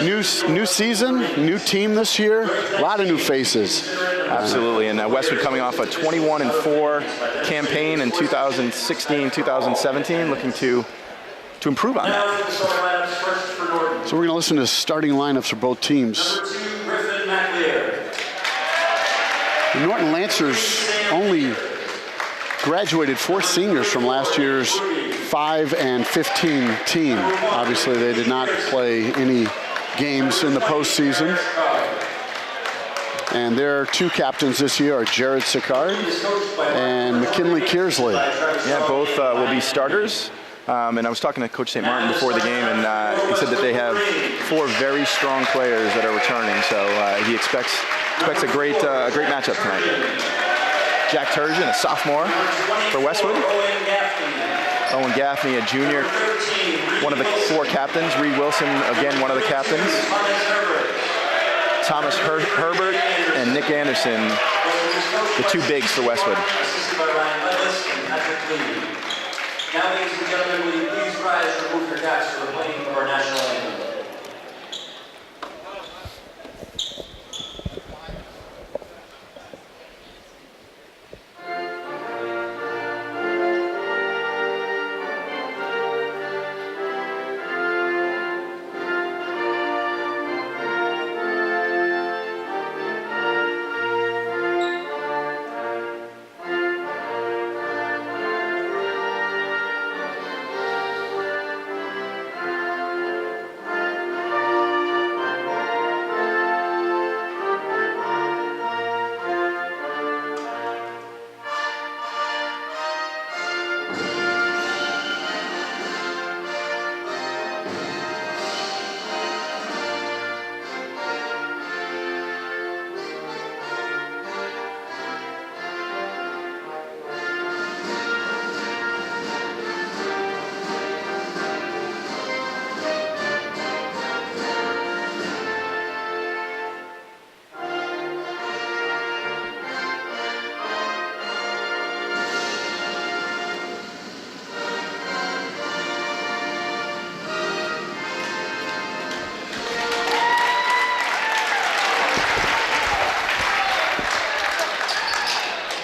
New season, new team this year, a lot of new faces. Absolutely, and Westwood coming off a 21-4 campaign in 2016-2017, looking to improve on that. So we're going to listen to starting lineups for both teams. The Norton Lancers only graduated 4 seniors from last year's 5 and 15 team. Obviously, they did not play any games in the postseason. And their 2 captains this year are Jared Sicard and McKinley Kearsley. Yeah, both will be starters. And I was talking to Coach St. Martin before the game, and he said that they have 4 very strong players that are returning. So he expects a great matchup tonight. Jack Turgeon, a sophomore for Westwood. Owen Gaffney, a junior, one of the 4 captains. Reed Wilson, again, one of the captains. Thomas Herbert and Nick Anderson, the 2 bigs for Westwood. Now, ladies and gentlemen, will you please rise and remove your caps for the playing of our national anthem?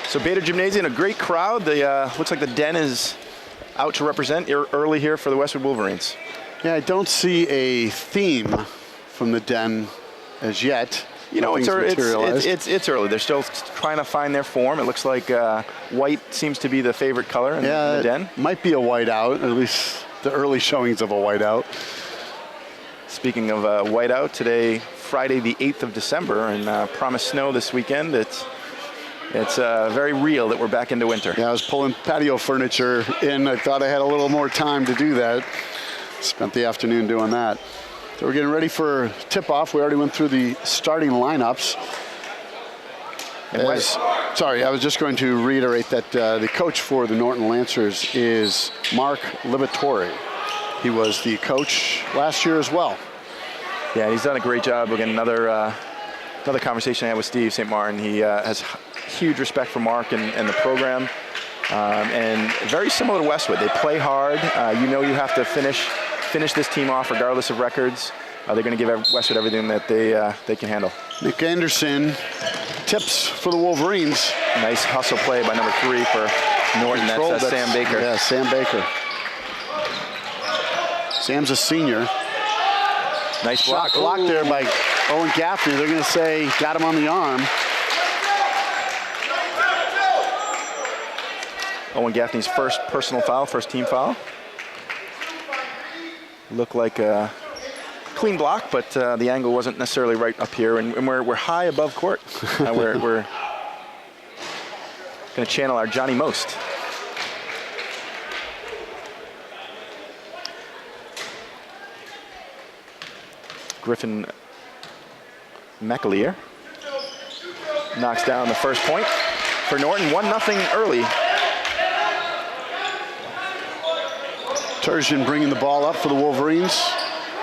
So Bader Gymnasium, a great crowd. Looks like the Den is out to represent early here for the Westwood Wolverines. Yeah, I don't see a theme from the Den as yet. You know, it's early. They're still trying to find their form. It looks like white seems to be the favorite color in the Den. Might be a whiteout, at least the early showings of a whiteout. Speaking of whiteout, today, Friday the 8th of December, and promised snow this weekend. It's very real that we're back into winter. Yeah, I was pulling patio furniture in. I thought I had a little more time to do that. Spent the afternoon doing that. So we're getting ready for tip-off. We already went through the starting lineups. Sorry, I was just going to reiterate that the coach for the Norton Lancers is Mark Liberatore. He was the coach last year as well. Yeah, he's done a great job. Again, another conversation I had with Steve St. Martin. He has huge respect for Mark and the program, and very similar to Westwood. They play hard. You know, you have to finish this team off regardless of records. They're going to give Westwood everything that they can handle. Nick Anderson, tips for the Wolverines. Nice hustle play by number 3 for Norton. That's Sam Baker. Yeah, Sam Baker. Sam's a senior. Nice block. Block there by Owen Gaffney. They're going to say got him on the arm. Owen Gaffney's first personal foul, first team foul. Looked like a clean block, but the angle wasn't necessarily right up here, and we're high above court. We're going to channel our Johnny Most. Griffin McAleer knocks down the first point for Norton. 1-0 early. Turgeon bringing the ball up for the Wolverines,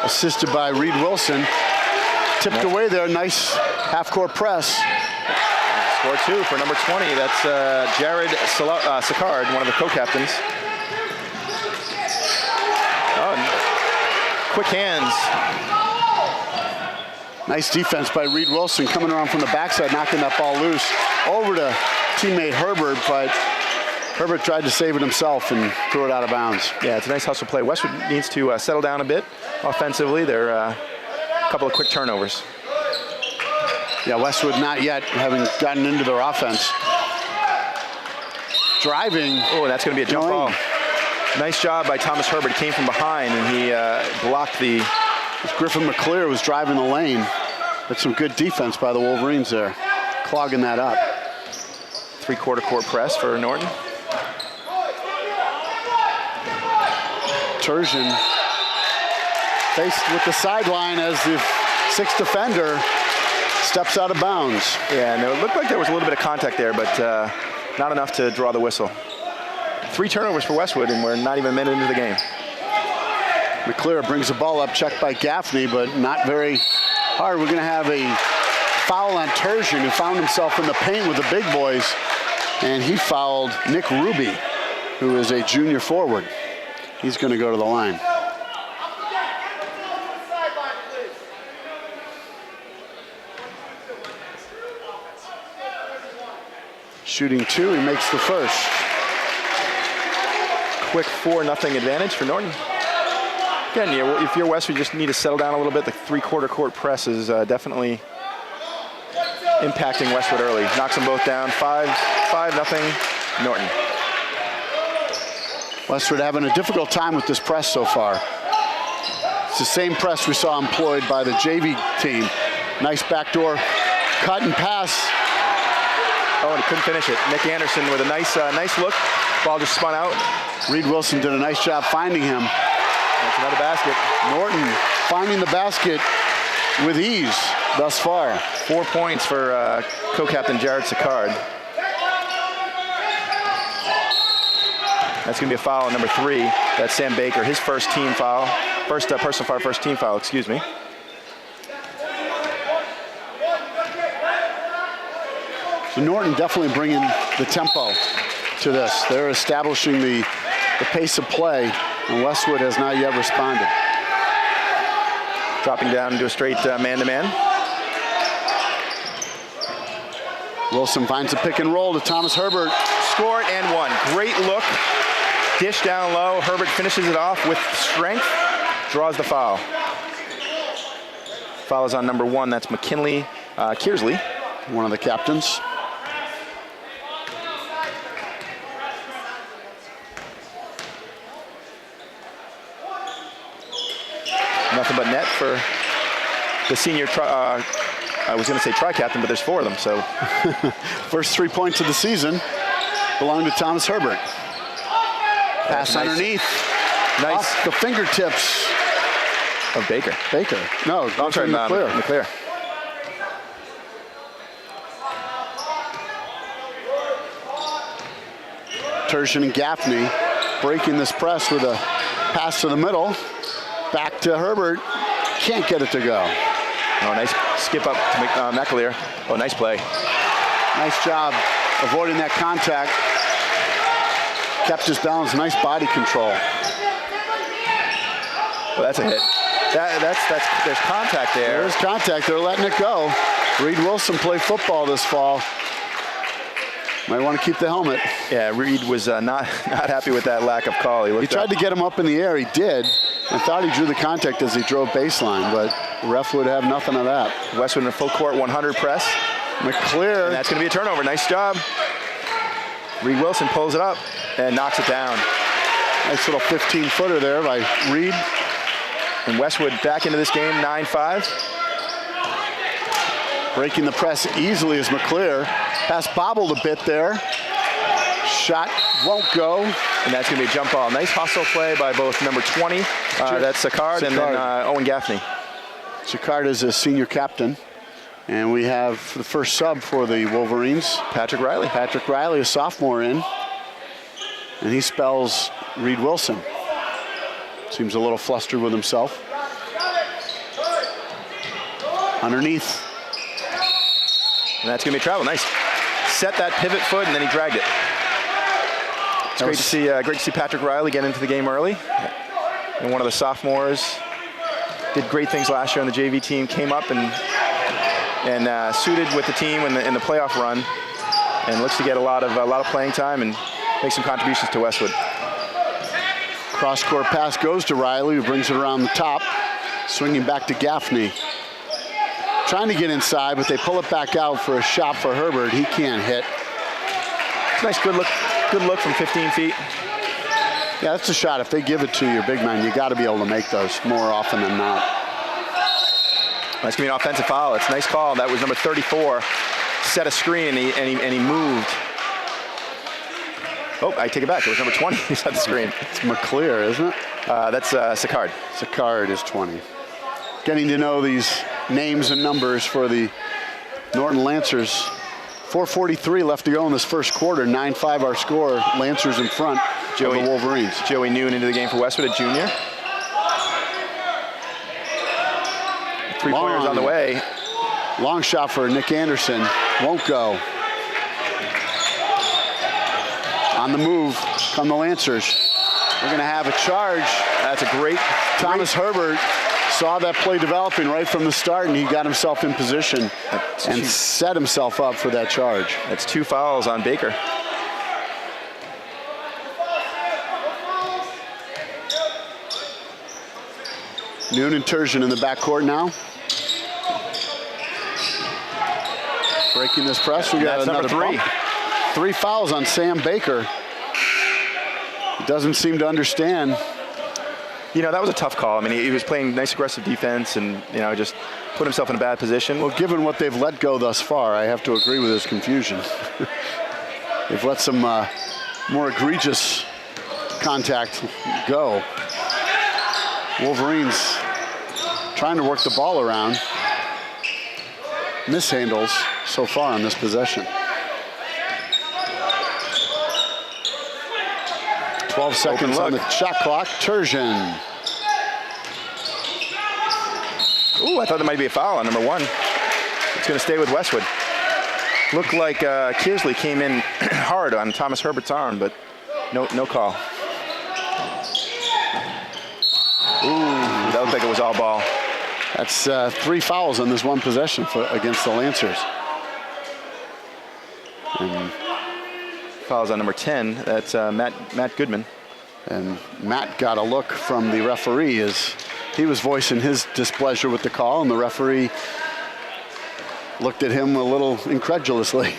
assisted by Reed Wilson. Tipped away there, nice half-court press. Score 2 for number 20. That's Jared Sicard, one of the co-captains. Quick hands Nice defense by Reed Wilson coming around from the backside, knocking that ball loose over to teammate Herbert, but Herbert tried to save it himself and threw it out of bounds. Yeah, it's a nice hustle play. Westwood needs to settle down a bit offensively. There are a couple of quick turnovers. Yeah, Westwood not yet having gotten into their offense. Driving. Oh, that's going to be a jump ball. Nice job by Thomas Herbert. He came from behind and he blocked the... Griffin McClear was driving the lane. That's some good defense by the Wolverines there, clogging that up. Three-quarter court press for Norton. Turgeon faced with the sideline as the sixth defender steps out of bounds. Yeah, and it looked like there was a little bit of contact there, but not enough to draw the whistle. 3 turnovers for Westwood, and we're not even a minute into the game. McClear brings the ball up, checked by Gaffney, but not very hard. We're going to have a foul on Turgeon, who found himself in the paint with the big boys, and he fouled Nick Ruby, who is a junior forward. He's going to go to the line. Shooting 2, he makes the first. Quick 4-0 advantage for Norton. Again, yeah, if you're Westwood, you just need to settle down a little bit. The three-quarter court press is definitely impacting Westwood early. Knocks them both down. 5-0 Norton. Westwood having a difficult time with this press so far. It's the same press we saw employed by the JV team. Nice backdoor cut and pass. Oh, and he couldn't finish it. Nick Anderson with a nice look. Ball just spun out. Reed Wilson did a nice job finding him. That's another basket. Norton finding the basket with ease thus far. 4 points for co-captain Jared Sicard. That's going to be a foul on number 3. That's Sam Baker, his first team foul. First personal foul, first team foul, excuse me. So Norton definitely bringing the tempo to this. They're establishing the pace of play, and Westwood has not yet responded. Dropping down into a straight man-to-man. Wilson finds a pick and roll to Thomas Herbert. Scored and one. Great look. Dish down low. Herbert finishes it off with strength. Draws the foul. Foul is on number 1. That's McKinley Kearsley, one of the captains. Nothing but net for the senior, I was going to say tri-captain, but there's 4 of them, so. First 3 points of the season belong to Thomas Herbert. Pass nice. underneath. Nice. Off the fingertips of Baker. No, I'm sorry, McClear. Turgeon and Gaffney breaking this press with a pass to the middle. Back to Herbert. Can't get it to go. Oh, nice skip up to McAleer. Oh, nice play. Nice job avoiding that contact. Kept his balance. Nice body control. Well, that's a hit. There's contact there. There's contact. They're letting it go. Reed Wilson played football this fall. Might want to keep the helmet. Yeah, Reed was not happy with that lack of call. He tried to get him up in the air. He did. I thought he drew the contact as he drove baseline, but the ref would have nothing of that. Westwood in a full court 100 press. McClear. And that's going to be a turnover. Nice job. Reed Wilson pulls it up and knocks it down. Nice little 15-footer there by Reed. And Westwood back into this game, 9-5. Breaking the press easily is McClear. Pass bobbled a bit there. Shot won't go. And that's going to be a jump ball. Nice hustle play by both number 20, that's Sicard, and then Owen Gaffney. Sicard is a senior captain. And we have the first sub for the Wolverines. Patrick Riley. Patrick Riley, a sophomore in. And he spells Reed Wilson. Seems a little flustered with himself. Underneath. And that's going to be a travel. Nice. Set that pivot foot, and then he dragged it. It's great to see Patrick Riley get into the game early. And one of the sophomores did great things last year on the JV team, came up and and suited with the team in the playoff run, and looks to get a lot of playing time and make some contributions to Westwood. Cross-court pass goes to Riley, who brings it around the top, swinging back to Gaffney. Trying to get inside, but they pull it back out for a shot for Herbert. He can't hit. It's a nice, good look from 15 feet. Yeah, that's a shot. If they give it to your big man, you got to be able to make those more often than not. That's gonna be an offensive foul. It's a nice call. That was number 34. Set a screen and he moved. Oh, I take it back. It was number 20. He set the screen. It's McClear, isn't it? That's Sicard. Sicard is 20. Getting to know these names and numbers for the Norton Lancers. 4:43 left to go in this first quarter. 9-5 our score. Lancers in front of the Wolverines. Joey Noon into the game for Westwood, a junior. Three-pointers on the way. Long shot for Nick Anderson. Won't go. On the move come the Lancers. We're going to have a charge. That's a great. Thomas Herbert saw that play developing right from the start, and he got himself in position and set himself up for that charge. That's 2 fouls on Baker. Noon and Turgeon in the backcourt now. Breaking this press, we got another number 3. 3 fouls on Sam Baker. He doesn't seem to understand. You know, that was a tough call. I mean, he was playing nice aggressive defense and, you know, just put himself in a bad position. Well, given what they've let go thus far, I have to agree with his confusion. They've let some more egregious contact go. Wolverines trying to work the ball around. Mishandles so far on this possession. 12 seconds on the shot clock. Turgeon. Ooh, I thought there might be a foul on number 1. It's going to stay with Westwood. Looked like Kearsley came in hard on Thomas Herbert's arm, but no call. Ooh, that looked like it was all ball. That's 3 fouls on this one possession against the Lancers. And fouls on number 10. That's Matt Goodman. And Matt got a look from the referee as he was voicing his displeasure with the call, and the referee looked at him a little incredulously.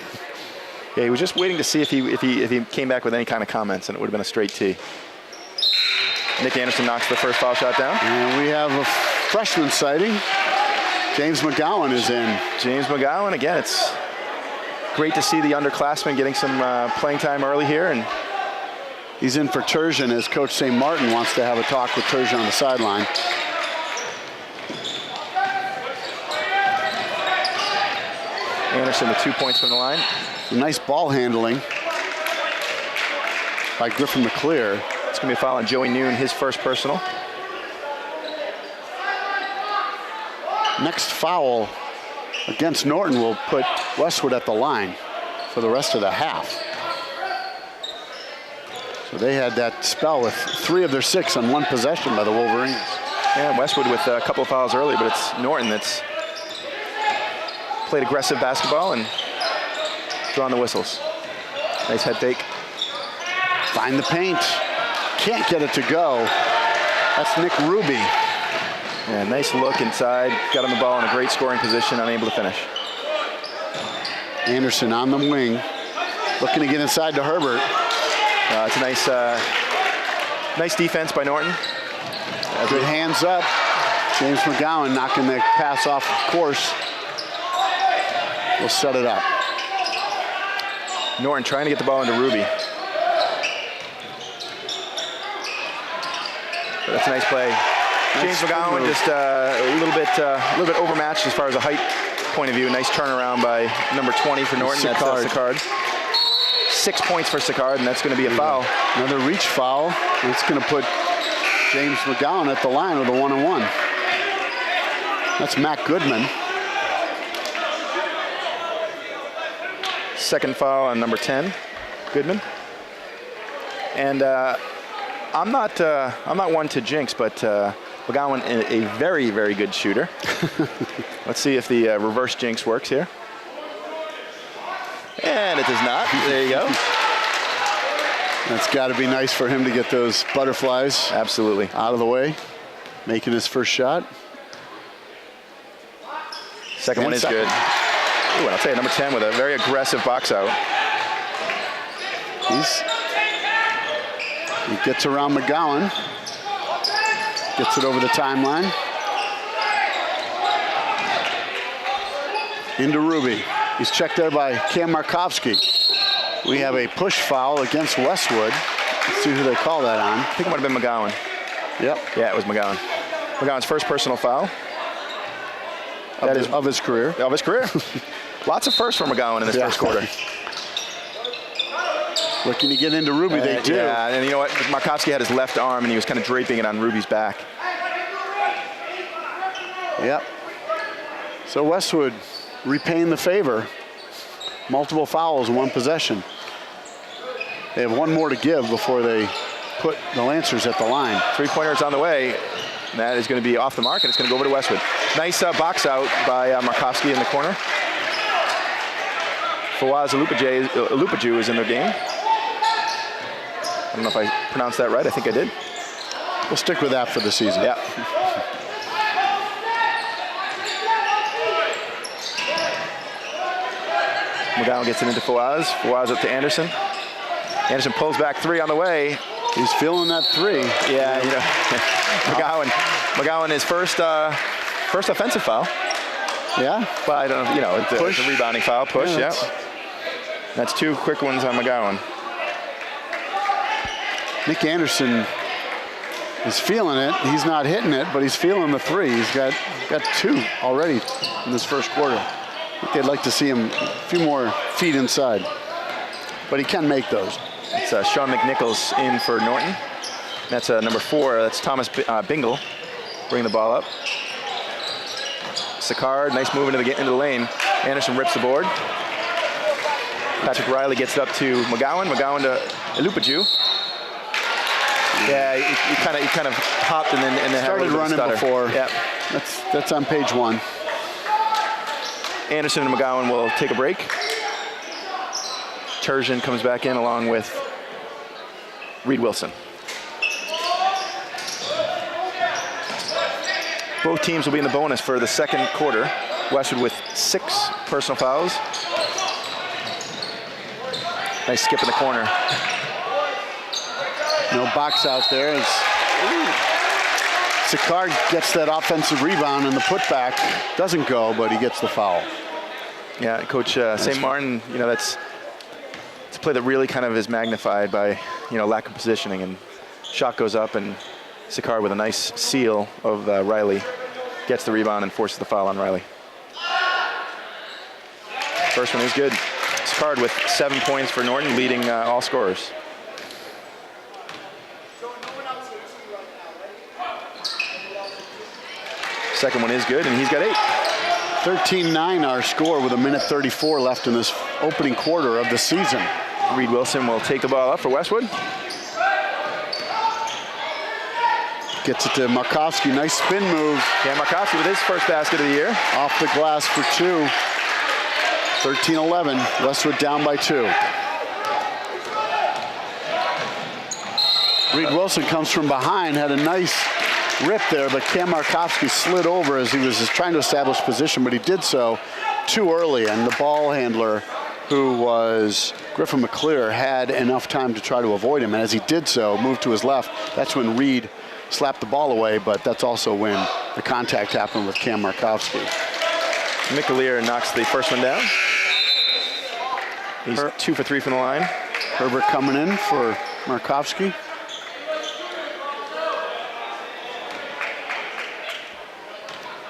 Yeah, he was just waiting to see if he came back with any kind of comments, and it would have been a straight T. Nick Anderson knocks the first foul shot down. And we have a freshman sighting. James McGowan is in. James McGowan, again, it's great to see the underclassmen getting some playing time early here. And he's in for Turgeon as Coach St. Martin wants to have a talk with Turgeon on the sideline. Anderson with 2 points from the line. Nice ball handling by Griffin McClear. It's going to be a foul on Joey Noon, his first personal. Next foul against Norton will put Westwood at the line for the rest of the half. So they had that spell with 3 of their 6 on one possession by the Wolverines. Yeah, Westwood with a couple of fouls early, but it's Norton that's played aggressive basketball and drawn the whistles. Nice head fake. Find the paint. Can't get it to go. That's Nick Ruby. Yeah, nice look inside. Got him the ball in a great scoring position, unable to finish. Anderson on the wing. Looking to get inside to Herbert. It's a nice defense by Norton. Good hands up. James McGowan knocking the pass off course. We'll set it up. Norton trying to get the ball into Ruby. But that's a nice play. James McGowan just a little bit overmatched as far as a height point of view. Nice turnaround by number 20 for Norton. That's Sicard. 6 points for Sicard, and that's going to be a foul. Another reach foul. It's going to put James McGowan at the line with a 1-on-1. That's Matt Goodman. Second foul on number 10, Goodman. And I'm not one to jinx, but McGowan, a very, very good shooter. Let's see if the reverse jinx works here. And it does not. There you go. That's got to be nice for him to get those butterflies Absolutely. out of the way, making his first shot. Second one is good. Ooh, and I'll tell you, number 10 with a very aggressive box out. He gets around McGowan, gets it over the timeline. Into Ruby. He's checked there by Cam Markovsky. We have a push foul against Westwood. Let's see who they call that on. I think it might have been McGowan. Yep. Yeah, it was McGowan. McGowan's first personal foul. Of his career. Of his career. Lots of firsts for McGowan in this first quarter. Looking to get into Ruby, they do. Yeah, and you know what? Markovsky had his left arm, and he was kind of draping it on Ruby's back. Yep. So Westwood repaying the favor. Multiple fouls in one possession. They have one more to give before they put the Lancers at the line. Three-pointer's on the way. And that is going to be off the mark, and it's going to go over to Westwood. Nice box out by Markovsky in the corner. Fawaz Alupaju is in their game. I don't know if I pronounced that right. I think I did. We'll stick with that for the season. Yeah. McGowan gets it into Fawaz. Fawaz up to Anderson. Anderson pulls back three on the way. He's feeling that three. Yeah, you know, McGowan his first offensive foul. Yeah? But I don't know, you know, it's a rebounding foul, push, yeah. That's two quick ones on McGowan. Nick Anderson is feeling it. He's not hitting it, but he's feeling the three. He's got two already in this first quarter. I think they'd like to see him a few more feet inside, but he can make those. It's Sean McNichols in for Norton. That's number 4. That's Thomas Bingle. Bring the ball up. Sicard, nice move into the lane. Anderson rips the board. Patrick Riley gets it up to McGowan. McGowan to Alupaju. Yeah, he kind of hopped and then started running before. Yeah, that's on page 1. Anderson and McGowan will take a break. Turgeon comes back in along with Reed Wilson. Both teams will be in the bonus for the second quarter. Westwood with 6 personal fouls. Nice skip in the corner. No box out there. Sicard gets that offensive rebound and the putback doesn't go, but he gets the foul. Yeah, Coach St. Martin, you know, it's a play that really kind of is magnified by, you know, lack of positioning, and shot goes up and Sicard with a nice seal of Riley gets the rebound and forces the foul on Riley. First one is good. Sicard with 7 points for Norton, leading all scorers. Second one is good, and he's got 8. 13-9 our score with 1:34 left in this opening quarter of the season. Reed Wilson will take the ball up for Westwood. Gets it to Markovsky, nice spin move. Cam Markovsky with his first basket of the year. Off the glass for 2. 13-11, Westwood down by 2. Reed Wilson comes from behind, had a nice rip there, but Cam Markovsky slid over as he was just trying to establish position, but he did so too early, and the ball handler, who was Griffin McClear, had enough time to try to avoid him, and as he did so, moved to his left. That's when Reed slapped the ball away, but that's also when the contact happened with Cam Markovsky. McAleer knocks the first one down. He's 2 for 3 from the line. Herbert coming in for Markovsky.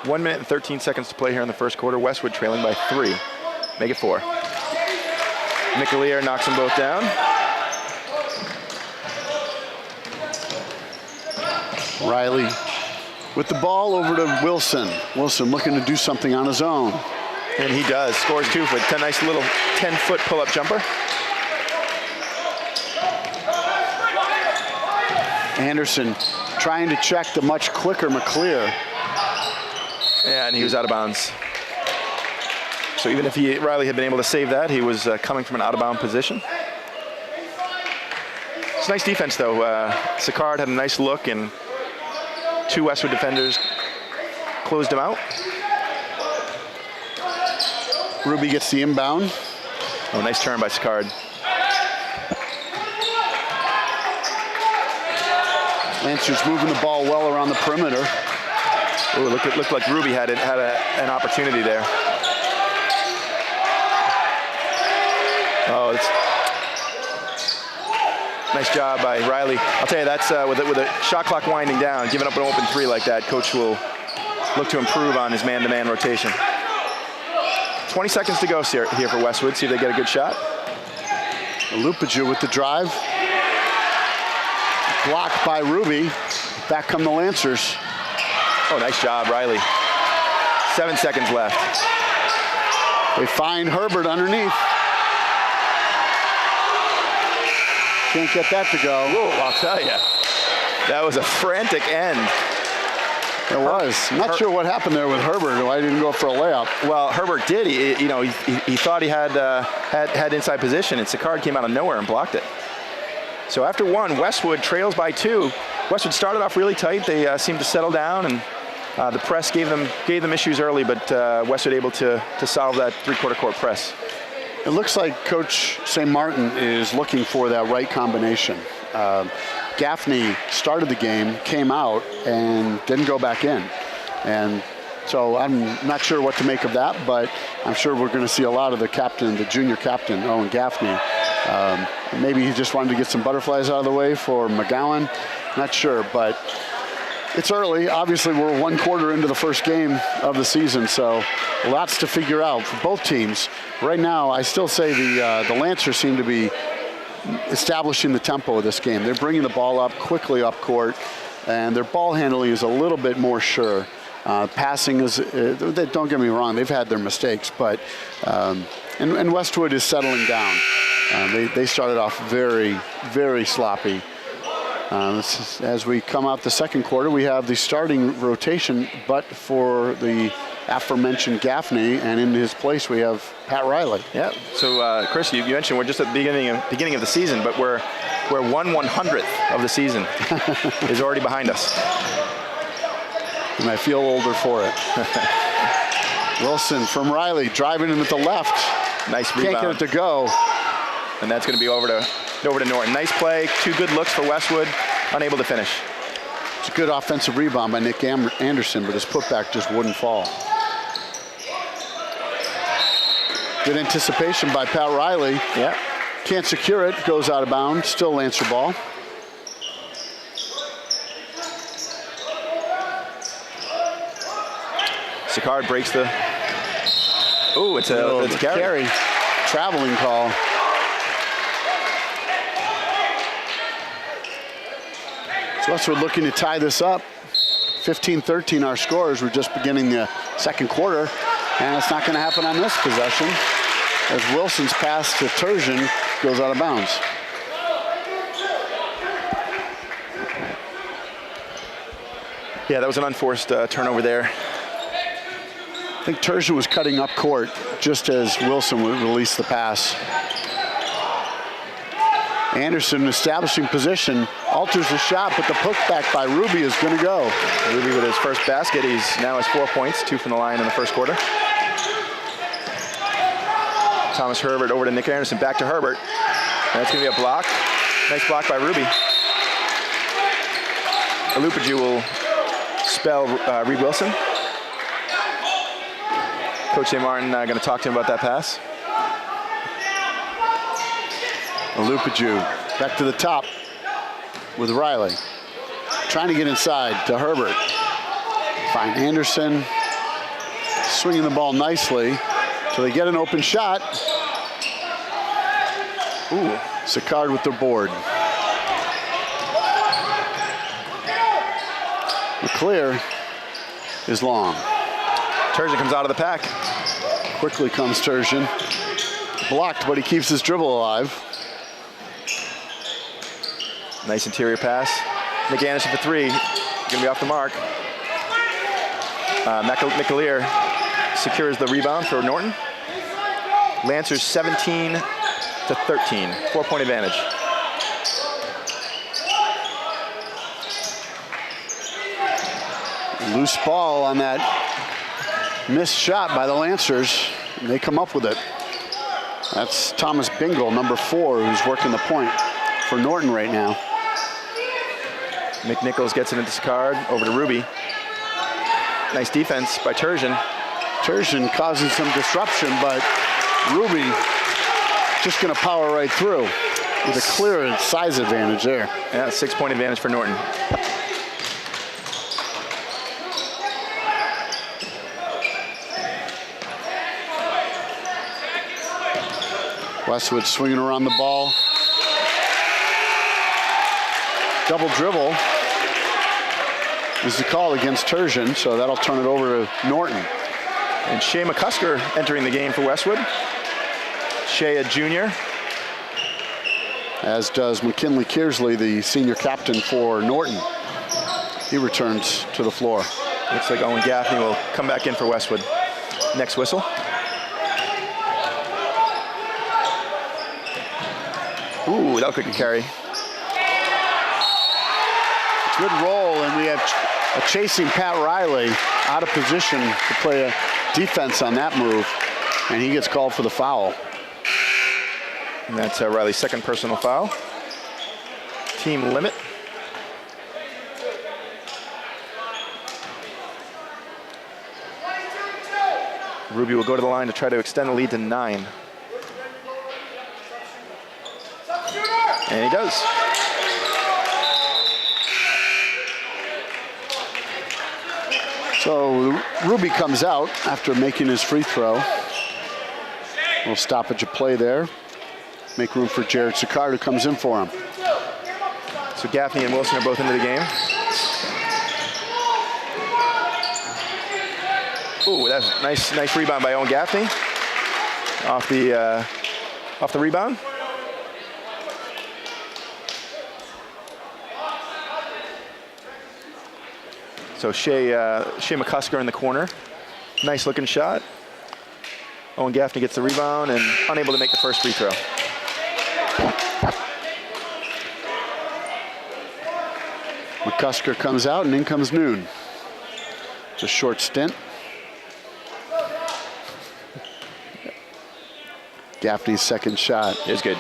One minute and 13 seconds to play here in the first quarter. Westwood trailing by 3. Make it 4. McAleer knocks them both down. Riley with the ball over to Wilson. Wilson looking to do something on his own. And he does. Scores 2 with a nice little 10-foot pull-up jumper. Anderson trying to check the much quicker McClear. Yeah, and he was out of bounds. So even if Riley had been able to save that, he was coming from an out-of-bound position. It's nice defense, though. Sicard had a nice look, and 2 Westwood defenders closed him out. Ruby gets the inbound. Oh, nice turn by Sicard. Lancers moving the ball well around the perimeter. Ooh, looked like Ruby had an opportunity there. Oh, it's nice job by Riley. I'll tell you, that's with a shot clock winding down, giving up an open 3 like that, coach will look to improve on his man-to-man rotation. 20 seconds to go here for Westwood. See if they get a good shot. Lupaju with the drive. Blocked by Ruby. Back come the Lancers. Oh, nice job, Riley. 7 seconds left. They find Herbert underneath. Can't get that to go. Whoa, I'll tell you. That was a frantic end. It was. I'm not sure what happened there with Herbert. Why he didn't go for a layup? Well, Herbert did. He thought he had inside position, and Sicard came out of nowhere and blocked it. So after 1, Westwood trails by 2. Westwood started off really tight. They seemed to settle down, and the press gave them issues early, but Westwood able to solve that 3/4 court press. It looks like Coach St. Martin is looking for that right combination. Gaffney started the game, came out, and didn't go back in. And so I'm not sure what to make of that, but I'm sure we're going to see a lot of the captain, the junior captain, Owen Gaffney. Maybe he just wanted to get some butterflies out of the way for McGowan. Not sure, but it's early. Obviously, we're 1 quarter into the first game of the season, so lots to figure out for both teams. Right now, I still say the Lancers seem to be establishing the tempo of this game. They're bringing the ball up quickly up court, and their ball handling is a little bit more sure. Passing is, don't get me wrong, they've had their mistakes, but and Westwood is settling down. They started off very, very sloppy. As we come out the second quarter, we have the starting rotation, but for the aforementioned Gaffney, and in his place we have Pat Riley. Yeah. So, Chris, you mentioned we're just at the beginning of the season, but we're 1/100th of the season is already behind us. And I feel older for it. Wilson from Riley driving in at the left. Nice rebound. Can't get it to go. And that's going to be over to Norton. Nice play. 2 good looks for Westwood. Unable to finish. It's a good offensive rebound by Nick Anderson, but his putback just wouldn't fall. Good anticipation by Pat Riley. Yeah. Can't secure it. Goes out of bounds. Still Lancer ball. Sicard breaks the. Ooh, it's a carry. Traveling call. So Westwood looking to tie this up. 15-13 our scores. We're just beginning the second quarter, and it's not going to happen on this possession as Wilson's pass to Turgeon goes out of bounds. Yeah, that was an unforced turnover there. I think Turgeon was cutting up court just as Wilson would release the pass. Anderson establishing position, alters the shot, but the putback by Ruby is going to go. Ruby with his first basket. He's now has 4 points, 2 from the line in the first quarter. Thomas Herbert over to Nick Anderson, back to Herbert. And that's going to be a block. Nice block by Ruby. Lupaju will spell Reed Wilson. Coach St. Martin going to talk to him about that pass. Lupaju back to the top with Riley. Trying to get inside to Herbert. Find Anderson. Swinging the ball nicely till they get an open shot. Ooh, Sicard with the board. McClear is long. Turgeon comes out of the pack. Quickly comes Turgeon. Blocked, but he keeps his dribble alive. Nice interior pass. McAnish for three. Gonna be off the mark. McAleer secures the rebound for Norton. Lancers 17 to 13, 4-point advantage. Loose ball on that missed shot by the Lancers. And they come up with it. That's Thomas Bingle, number 4, who's working the point for Norton right now. McNichols gets it into Sicard, over to Ruby. Nice defense by Turgeon. Turgeon causing some disruption, but Ruby just going to power right through with a clear size advantage there. Yeah, 6-point advantage for Norton. Westwood swinging around the ball. Double dribble is the call against Turgeon, so that'll turn it over to Norton. And Shea McCusker entering the game for Westwood. Shea, a junior. As does McKinley Kearsley, the senior captain for Norton. He returns to the floor. Looks like Owen Gaffney will come back in for Westwood. Next whistle. Ooh, that'll quick carry. Good roll, and we have a chasing Pat Riley out of position to play a defense on that move, and he gets called for the foul. And that's Riley's second personal foul. Team limit. Ruby will go to the line to try to extend the lead to 9. And he does. So Ruby comes out after making his free throw. Little stoppage of play there. Make room for Jared Sicard, who comes in for him. So Gaffney and Wilson are both into the game. Ooh, that's nice rebound by Owen Gaffney. Off the rebound. So Shea McCusker in the corner. Nice looking shot. Owen Gaffney gets the rebound and unable to make the first free throw. McCusker comes out, and in comes Noon. It's a short stint. Gaffney's second shot is good.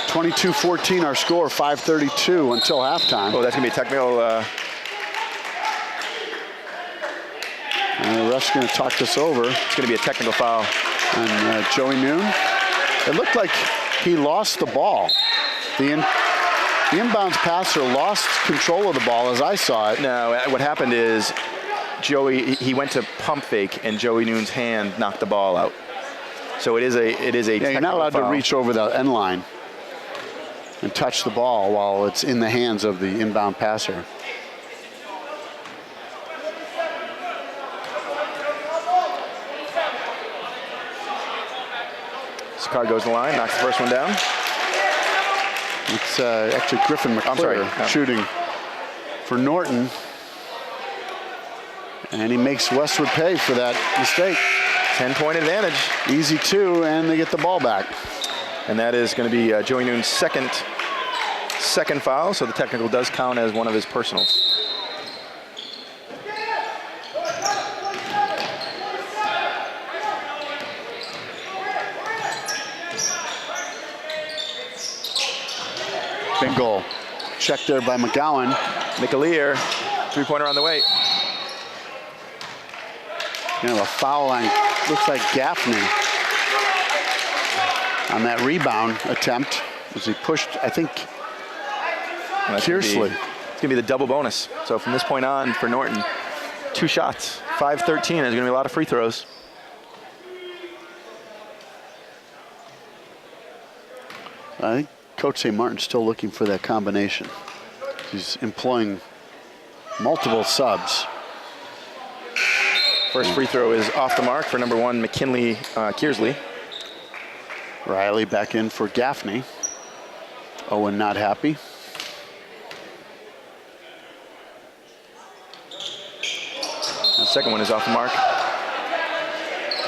22-14 our score, 5:32 until halftime. Oh, that's gonna be a technical. And the ref's gonna talk this over. It's gonna be a technical foul. And Joey Noon. It looked like he lost the ball. The inbounds passer lost control of the ball as I saw it. No, what happened is Joey, he went to pump fake and Joey Noon's hand knocked the ball out. So it is a Yeah, you're not allowed foul. to reach over the end line and touch the ball while it's in the hands of the inbound passer. Sicard goes to the line, knocks the first one down. It's actually Griffin McClure shooting for Norton. And he makes Westwood pay for that mistake. 10-point advantage. Easy 2, and they get the ball back. And that is going to be Joey Noon's second foul, so the technical does count as one of his personals. Bingle. Check there by McGowan. McAleer, three-pointer on the way. You know, a foul line. Looks like Gaffney on that rebound attempt as he pushed, I think, Kearsley. It's going to be the double bonus. So from this point on for Norton, 2 shots, 5-13. There's going to be a lot of free throws. I think Coach St. Martin's still looking for that combination. He's employing multiple subs. First free throw is off the mark for number 1, McKinley Kearsley. Riley back in for Gaffney. Owen not happy. The second one is off the mark.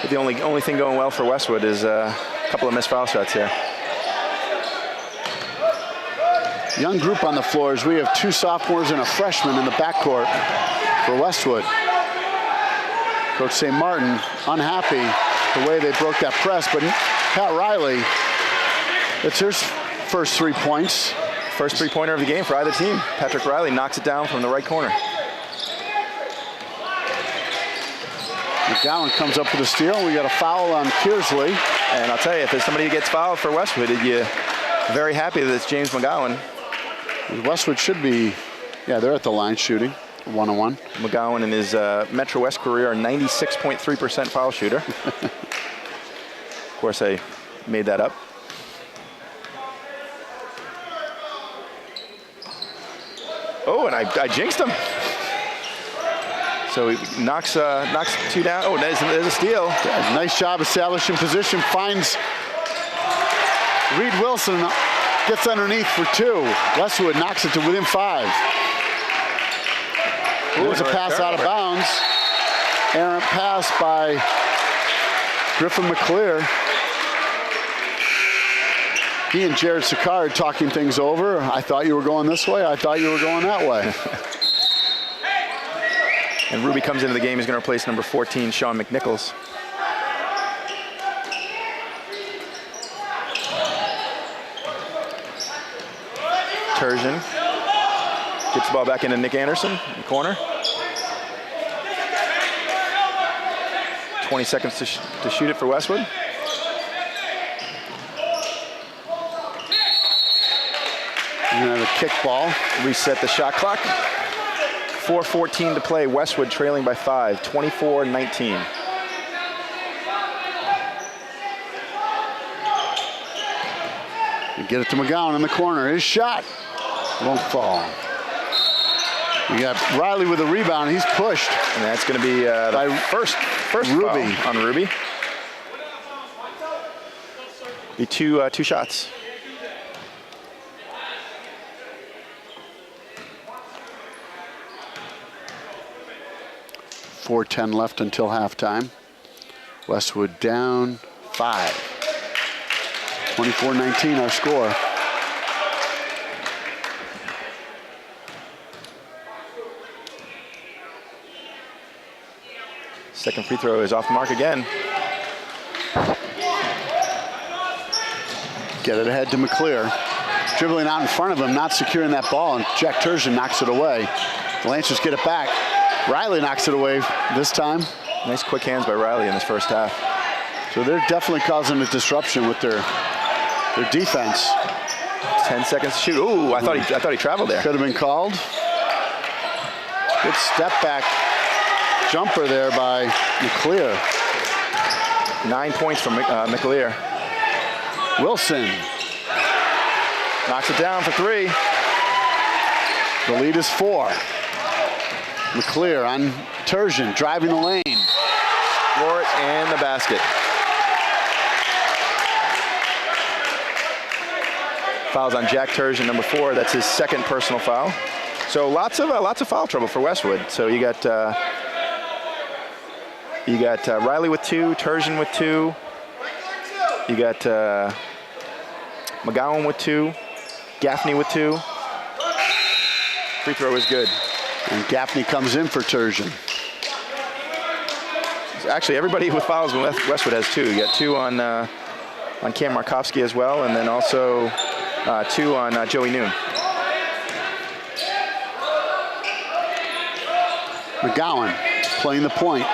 But the only thing going well for Westwood is a couple of missed foul shots here. Young group on the floors. We have 2 sophomores and a freshman in the backcourt for Westwood. Coach St. Martin unhappy the way they broke that press, but Pat Riley, it's his first 3 points. First three-pointer of the game for either team. Patrick Riley knocks it down from the right corner. McGowan comes up with a steal. We got a foul on Kearsley. And I'll tell you, if there's somebody who gets fouled for Westwood, you're very happy that it's James McGowan. Westwood should be, yeah, they're at the line shooting, 1-on-1. McGowan in his Metro West career, a 96.3% foul shooter. Of course, I made that up. Oh, and I jinxed him. So he knocks 2 down. Oh, there's a steal. Yeah, nice job establishing position. Finds Reed Wilson, gets underneath for 2. Westwood knocks it to within 5. It was a pass out of bounds. Errant pass by Griffin McClear. He and Jared Sicard talking things over. I thought you were going this way. I thought you were going that way. And Ruby comes into the game. He's going to replace number 14, Sean McNichols. Turgeon gets the ball back into Nick Anderson in the corner. 20 seconds to shoot it for Westwood. And then a kick ball. Reset the shot clock. 4:14 to play. Westwood trailing by 5, 24-19. You get it to McGowan in the corner. His shot won't fall. You got Riley with a rebound. He's pushed. And that's going to be the first Ruby foul on Ruby. Be two shots. .410 left until halftime. Westwood down 5. 24-19 our score. Second free throw is off the mark again. Get it ahead to McClear. Dribbling out in front of him, not securing that ball, and Jack Turgeon knocks it away. The Lancers get it back. Riley knocks it away this time. Nice quick hands by Riley in this first half. So they're definitely causing a disruption with their defense. 10 seconds to shoot. Ooh, I thought he traveled there. Could have been called. Good step back jumper there by McClear. 9 points from McClear. Wilson knocks it down for 3. The lead is 4. McClear on Turgeon, driving the lane. Floor it and the basket. Fouls on Jack Turgeon, number 4. That's his second personal foul. So lots of foul trouble for Westwood. So you got Riley with 2, Turgeon with 2. You got McGowan with 2, Gaffney with 2. Free throw is good. And Gaffney comes in for Turgeon. Actually, everybody with fouls in Westwood has 2. You got 2 on Cam Markovsky as well, and then also 2 on Joey Noon. McGowan playing the point.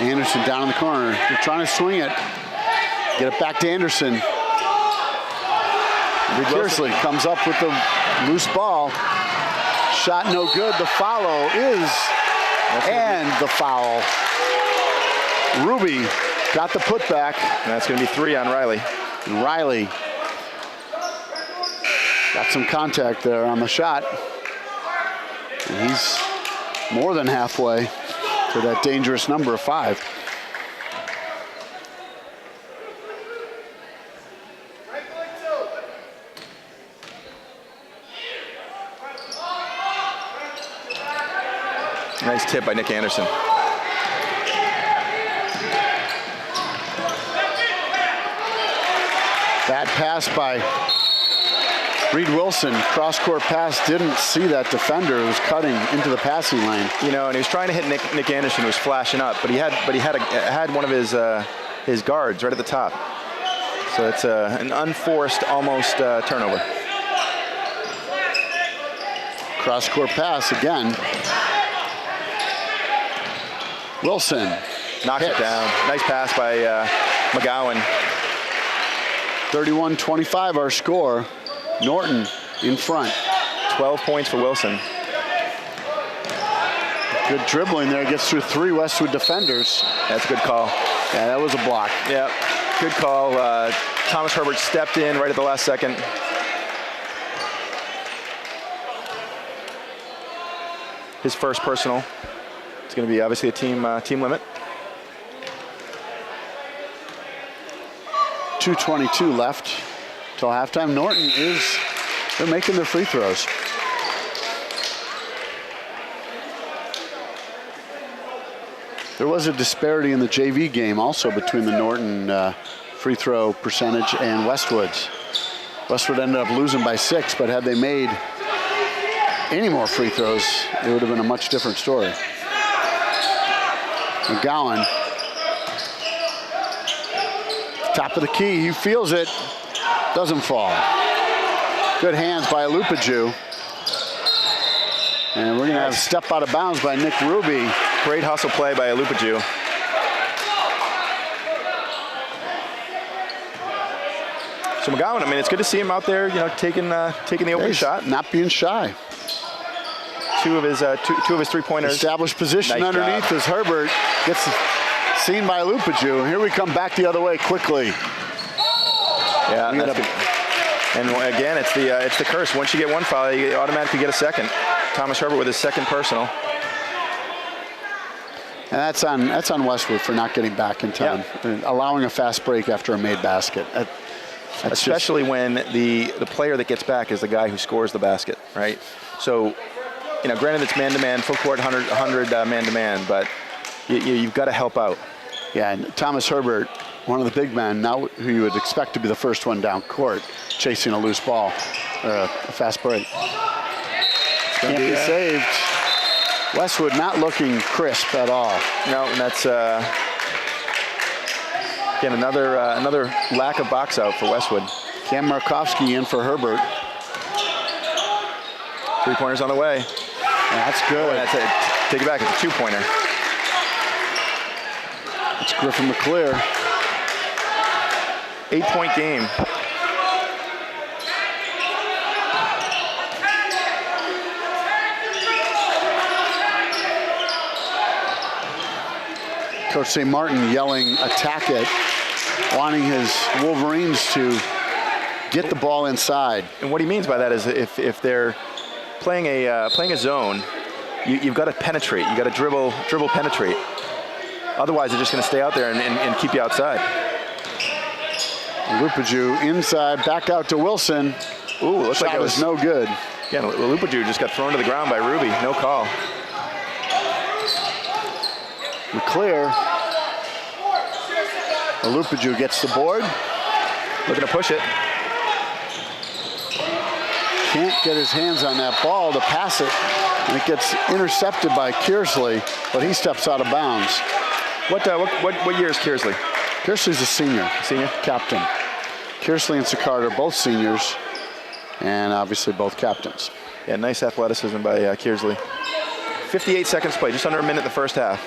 Anderson down in the corner. They're trying to swing it. Get it back to Anderson. Kearsley comes up with the loose ball. Shot no good. The follow is, and the foul. Ruby got the putback. And that's going to be 3 on Riley. And Riley got some contact there on the shot. And he's more than halfway to that dangerous number of 5. Nice tip by Nick Anderson. Bad pass by Reed Wilson. Cross-court pass, didn't see that defender. It was cutting into the passing lane. You know, and he was trying to hit Nick Anderson, who was flashing up, but he had one of his guards right at the top. So it's an unforced, almost turnover. Cross-court pass again. Wilson knocks it down. Nice pass by McGowan. 31-25 our score. Norton in front. 12 points for Wilson. Good dribbling there. Gets through 3 Westwood defenders. That's a good call. Yeah, that was a block. Yeah, good call. Thomas Herbert stepped in right at the last second. His first personal. It's going to be obviously a team limit. 2:22 left till halftime. Norton they're making their free throws. There was a disparity in the JV game also between the Norton free throw percentage and Westwood's. Westwood ended up losing by 6, but had they made any more free throws, it would have been a much different story. McGowan, top of the key, he feels it, doesn't fall. Good hands by Alupaju. And we're gonna have a step out of bounds by Nick Ruby. Great hustle play by Alupaju. So McGowan, I mean, it's good to see him out there, you know, taking the open shot. Not being shy. Two of his 3-pointers. Established position Nice underneath job. as Herbert gets seen by Alupaju. And here we come back the other way quickly. Yeah, and again, it's the curse. Once you get one foul, you automatically get a second. Thomas Herbert with his second personal. And that's on Westwood for not getting back in time, and allowing a fast break after a made basket. Especially when the player that gets back is the guy who scores the basket, right? So, you know, granted it's man-to-man, full court, 100 man-to-man, but you've got to help out. Yeah, and Thomas Herbert, one of the big men, now who you would expect to be the first one down court, chasing a loose ball, or a fast break. Can't be saved. Westwood not looking crisp at all. No, and that's again another lack of box out for Westwood. Cam Markowski in for Herbert. 3-pointers on the way. That's good. Oh, that's it. Take it back. It's a 2-pointer. It's Griffin McClear. 8-point game. Coach St. Martin yelling, attack it, wanting his Wolverines to get the ball inside. And what he means by that is if they're playing a zone, you've got to penetrate. You've got to dribble, penetrate. Otherwise, they're just going to stay out there and keep you outside. Alupaju inside, back out to Wilson. Ooh, looks like it was no good. Again, Alupaju just got thrown to the ground by Ruby. No call. McClear. Alupaju gets the board. Looking to push it. Can't get his hands on that ball to pass it. And it gets intercepted by Kearsley, but he steps out of bounds. What year is Kearsley? Kearsley's a senior. Senior? Captain. Kearsley and Sicard are both seniors, and obviously both captains. Yeah, nice athleticism by Kearsley. 58 seconds play, just under a minute in the first half.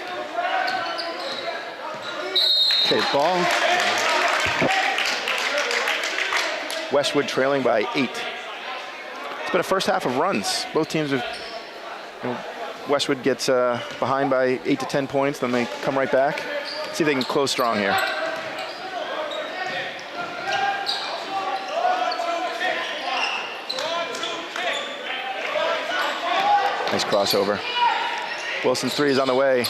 Okay, ball. Westwood trailing by 8. It's been a first half of runs. Both teams have, Westwood gets behind by 8 to 10 points, then they come right back. See if they can close strong here. Nice crossover. Wilson's 3 is on the way.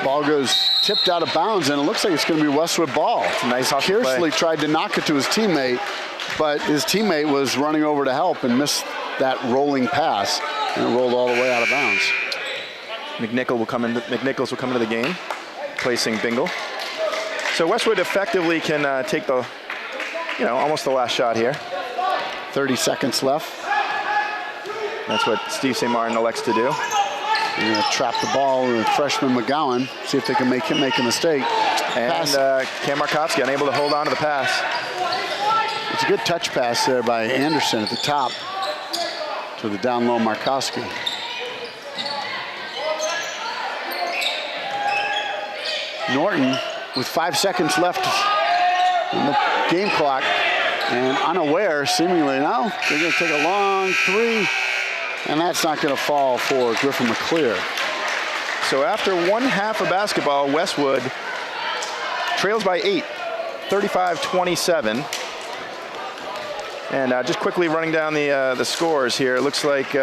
Ball goes tipped out of bounds, and it looks like it's going to be Westwood ball. It's a nice hustle play. Kearsley tried to knock it to his teammate, but his teammate was running over to help and missed that rolling pass, and it rolled all the way out of bounds. McNichols will come into the game, placing Bingle. So Westwood effectively can take the, almost the last shot here. 30 seconds left. That's what Steve St. Martin elects to do. They're going to trap the ball with freshman McGowan, see if they can make him make a mistake. And Cam Markowski unable to hold on to the pass. It's a good touch pass there by Anderson at the top to the down low Markowski. Norton with 5 seconds left on the game clock and unaware, seemingly now, they're going to take a long three, and that's not going to fall for Griffin McClear. So after one half of basketball, Westwood trails by 8, 35-27. And just quickly running down the scores here, it looks like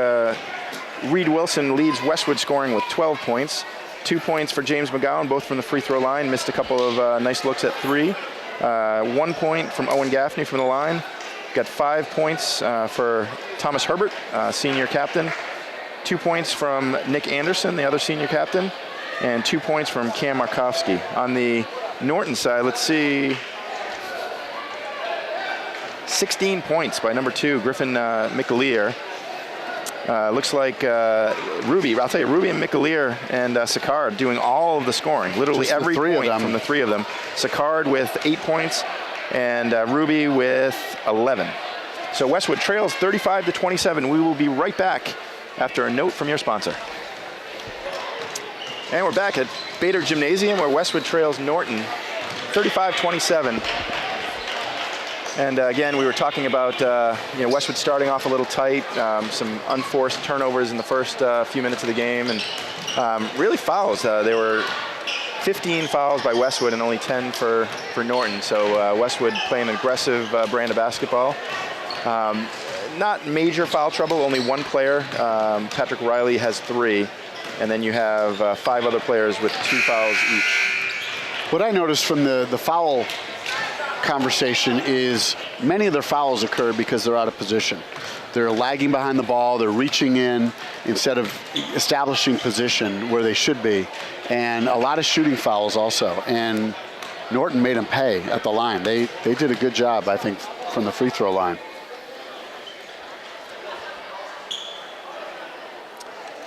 Reed Wilson leads Westwood scoring with 12 points. 2 points for James McGowan, both from the free throw line. Missed a couple of nice looks at 3. 1 point from Owen Gaffney from the line. Got 5 points for Thomas Herbert, senior captain. 2 points from Nick Anderson, the other senior captain. And 2 points from Cam Markowski. On the Norton side, let's see. 16 points by number 2, Griffin McAleer. Looks like Ruby and McAleer and Sicard doing all of the scoring, literally just every point from the 3 of them. Sicard with 8 points and Ruby with 11. So Westwood trails 35-27. We will be right back after a note from your sponsor. And we're back at Bader Gymnasium where Westwood trails Norton 35-27. And again, we were talking about Westwood starting off a little tight, some unforced turnovers in the first few minutes of the game, and really fouls. There were 15 fouls by Westwood and only 10 for Norton. So Westwood playing an aggressive brand of basketball. Not major foul trouble, only 1 player. Patrick Riley has 3, and then you have 5 other players with 2 fouls each. What I noticed from the foul conversation is many of their fouls occur because they're out of position. They're lagging behind the ball, they're reaching in instead of establishing position where they should be, and a lot of shooting fouls also, and Norton made them pay at the line. They did a good job, I think, from the free throw line.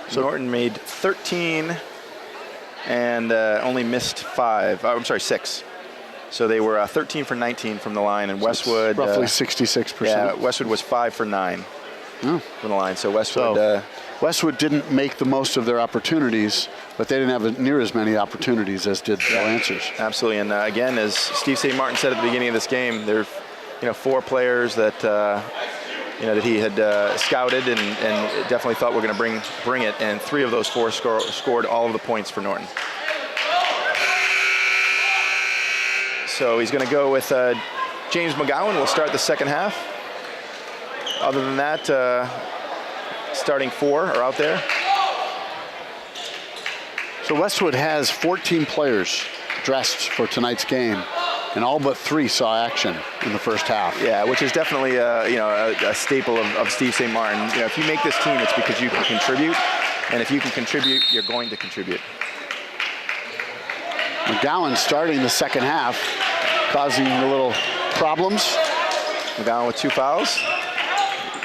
So Norton made 13 and only missed 5. I'm sorry, 6. So they were 13 for 19 from the line, and Westwood roughly 66%. Yeah, Westwood was 5 for 9 from the line. So Westwood Westwood didn't make the most of their opportunities, but they didn't have near as many opportunities as did the Lancers. Absolutely, and again, as Steve St. Martin said at the beginning of this game, there are 4 players that that he had scouted and definitely thought were going to bring it, and 3 of those 4 scored all of the points for Norton. So he's going to go with James McGowan. Will start the second half. Other than that, starting 4 are out there. So Westwood has 14 players dressed for tonight's game, and all but 3 saw action in the first half. Yeah, which is definitely a staple of Steve St. Martin. If you make this team, it's because you can contribute, and if you can contribute, you're going to contribute. McGowan starting the second half, causing a little problems. McGowan with 2 fouls.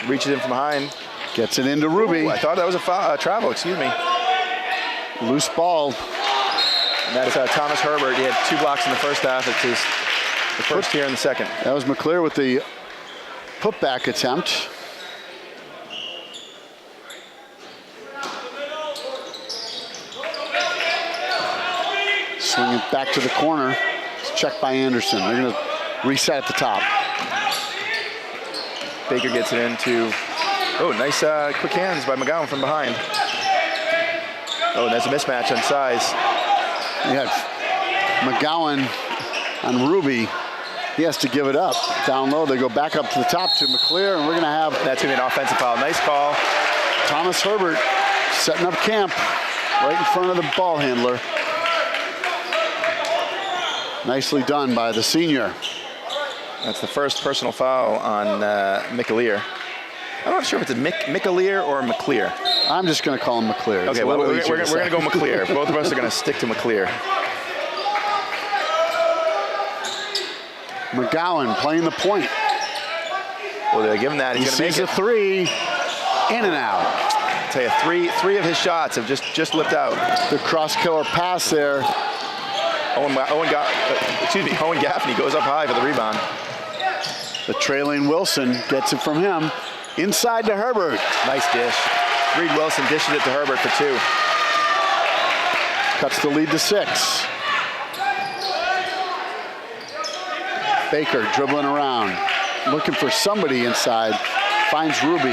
Reaches in from behind. Gets it into Ruby. Ooh, I thought that was a travel, excuse me. Loose ball. And that's Thomas Herbert. He had 2 blocks in the first half. It's the first here in the second. That was McClear with the putback attempt. Swing it back to the corner. It's checked by Anderson. They're going to reset at the top. Baker gets it into, nice quick hands by McGowan from behind. There's a mismatch on size. You have McGowan on Ruby. He has to give it up. Down low, they go back up to the top to McClear, and we're going to have... That's going to be an offensive foul. Nice call. Thomas Herbert setting up camp right in front of the ball handler. Nicely done by the senior. That's the first personal foul on McAleer. I'm not sure if it's a McAleer or McClear. I'm just going to call him McClear. Okay, well, we're going to go McClear. Both of us are going to stick to McClear. McGowan playing the point. Well, they're giving that. He's going to make it. A three, in and out. I'll tell you, three of his shots have just lipped out. The cross-killer pass there. Owen Gaffney goes up high for the rebound. The trailing Wilson gets it from him. Inside to Herbert. Nice dish. Reed Wilson dishes it to Herbert for 2. Cuts the lead to 6. Baker dribbling around, looking for somebody inside. Finds Ruby.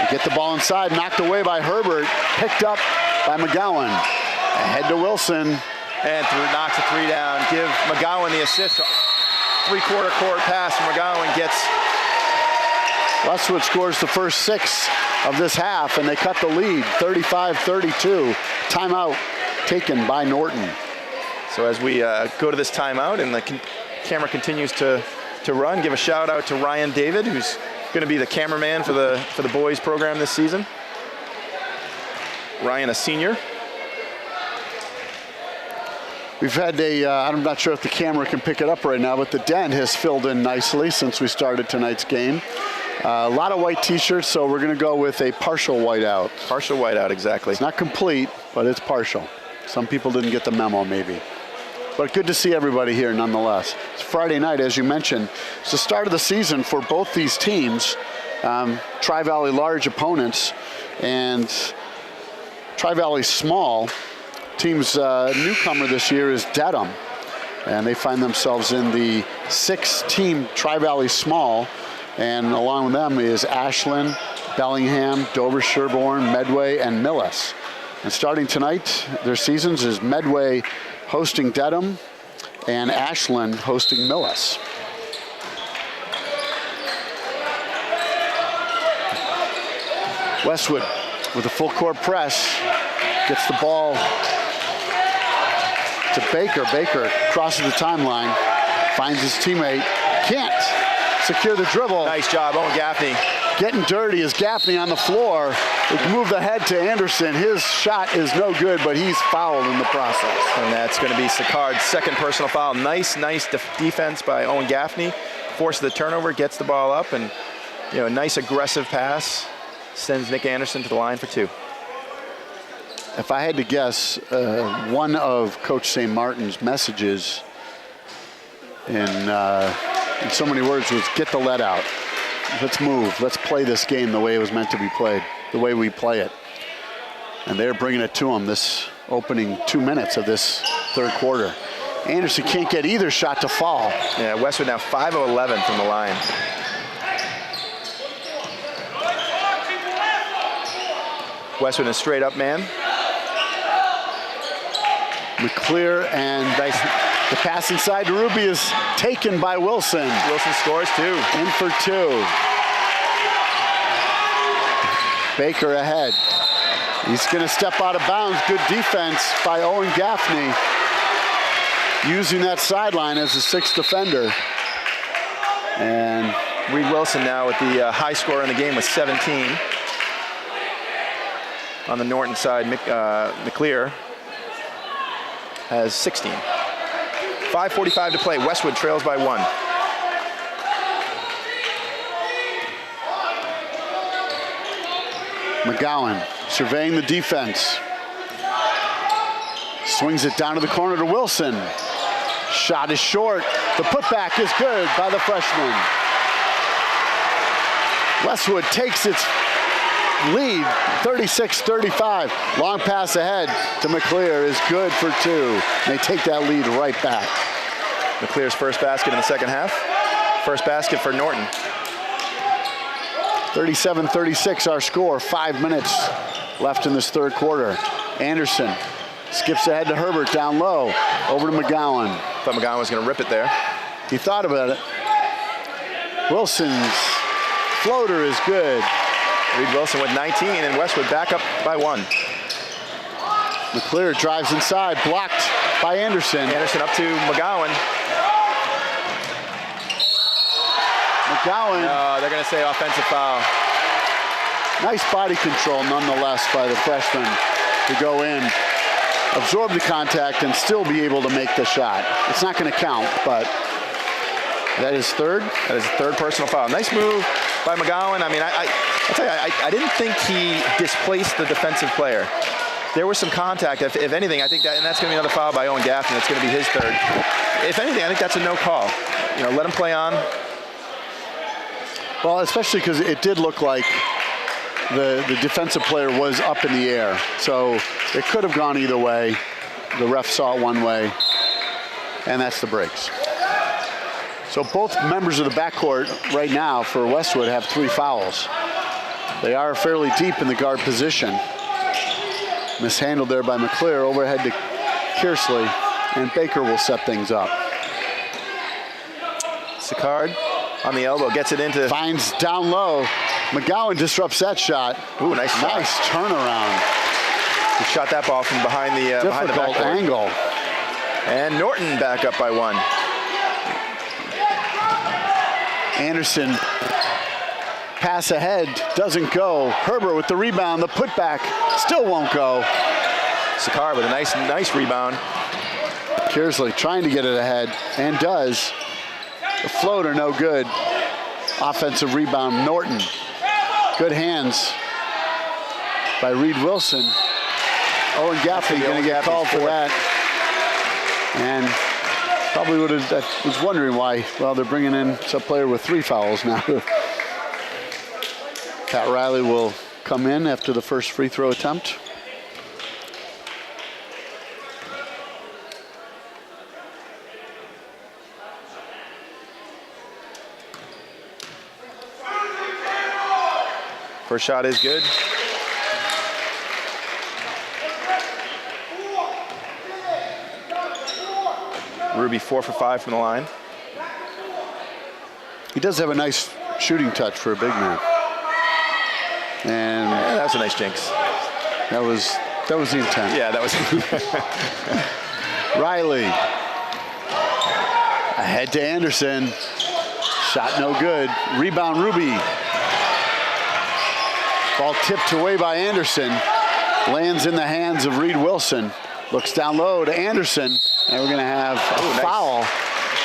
Get the ball inside, knocked away by Herbert, picked up by McGowan. Ahead to Wilson. And knocks a 3 down. Give McGowan the assist. 3/4 court pass from McGowan gets. Westwood scores the first 6 of this half, and they cut the lead, 35-32. Timeout taken by Norton. So as we go to this timeout and the camera continues to run, give a shout out to Ryan David, who's going to be the cameraman for the boys program this season. Ryan, a senior. We've had I'm not sure if the camera can pick it up right now, but the den has filled in nicely since we started tonight's game. A lot of white t-shirts, so we're going to go with a partial whiteout. Partial whiteout, exactly. It's not complete, but it's partial. Some people didn't get the memo, maybe. But good to see everybody here nonetheless. It's Friday night, as you mentioned. It's the start of the season for both these teams. Tri-Valley large opponents and Tri-Valley small. Team's newcomer this year is Dedham. And they find themselves in the 6-team Tri-Valley small. And along with them is Ashland, Bellingham, Dover, Sherborne, Medway, and Millis. And starting tonight, their seasons is Medway hosting Dedham and Ashland hosting Millis. Westwood with a full court press gets the ball to Baker. Baker crosses the timeline, finds his teammate, can't secure the dribble. Nice job, Owen Gaffney. Getting dirty is Gaffney on the floor. We can move the head to Anderson. His shot is no good, but he's fouled in the process. And that's going to be Sicard's second personal foul. Nice defense by Owen Gaffney. Forces the turnover, gets the ball up, and a nice aggressive pass sends Nick Anderson to the line for 2. If I had to guess, one of Coach St. Martin's messages in so many words was get the lead out. Let's move. Let's play this game the way it was meant to be played, the way we play it. And they're bringing it to them this opening 2 minutes of this third quarter. Anderson can't get either shot to fall. Yeah, Westwood now 5 of 11 from the line. Westwood in a straight up man. McClear and the pass inside to Ruby is taken by Wilson. Wilson scores 2. In for 2. Baker ahead. He's going to step out of bounds. Good defense by Owen Gaffney. Using that sideline as a 6th defender. And Reed Wilson now with the high score in the game with 17. On the Norton side, McClear has 16. 5:45 to play. Westwood trails by 1. McGowan surveying the defense. Swings it down to the corner to Wilson. Shot is short. The putback is good by the freshman. Westwood takes its lead, 36-35. Long pass ahead to McClear is good for 2. They take that lead right back. McClear's first basket in the second half. First basket for Norton. 37-36 our score. 5 minutes left in this third quarter. Anderson skips ahead to Herbert down low. Over to McGowan. Thought McGowan was going to rip it there. He thought about it. Wilson's floater is good. Reed Wilson with 19 and Westwood back up by 1. McClear drives inside, blocked by Anderson. Anderson up to McGowan. McGowan. They're going to say offensive foul. Nice body control nonetheless by the freshman to go in, absorb the contact, and still be able to make the shot. It's not going to count, but that is third. That is a third personal foul. Nice move by McGowan. I mean, I'll tell you, I didn't think he displaced the defensive player. There was some contact. If anything, I think that's going to be another foul by Owen Gaffney. That's going to be his third. If anything, I think that's a no call. You know, let him play on. Well, especially because it did look like the defensive player was up in the air. So it could have gone either way. The ref saw it one way, and that's the breaks. So both members of the backcourt right now for Westwood have 3 fouls. They are fairly deep in the guard position. Mishandled there by McClear, overhead to Kearsley, and Baker will set things up. Sicard on the elbow, gets it into... Finds down low. McGowan disrupts that shot. Ooh, nice shot. Nice turnaround. He shot that ball from behind the Difficult angle. And Norton back up by 1. Anderson, pass ahead, doesn't go. Herbert with the rebound, the putback, still won't go. Sicard with a nice rebound. Kearsley trying to get it ahead, and does. The floater, no good. Offensive rebound, Norton. Good hands by Reed Wilson. Owen Gaffney going to get called for that. And probably would have, I was wondering why, well, they're bringing in a player with 3 fouls now. Pat Riley will come in after the first free throw attempt. First shot is good. Ruby 4 for 5 from the line. He does have a nice shooting touch for a big man. And that was a nice jinx. That was the intent. Yeah, that was. Riley. Ahead to Anderson. Shot no good. Rebound Ruby. Ball tipped away by Anderson. Lands in the hands of Reed Wilson. Looks down low to Anderson. And we're going to have a foul.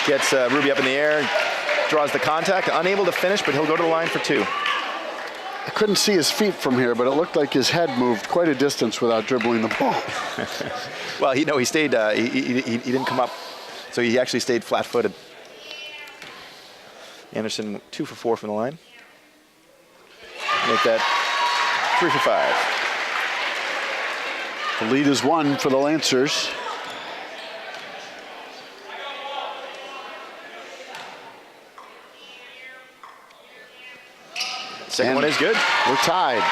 Gets Ruby up in the air. Draws the contact. Unable to finish, but he'll go to the line for 2. I couldn't see his feet from here, but it looked like his head moved quite a distance without dribbling the ball. Well, he stayed, he didn't come up, so he actually stayed flat-footed. Anderson 2 for 4 from the line. Make that 3 for 5. The lead is 1 for the Lancers. Second one is good. We're tied.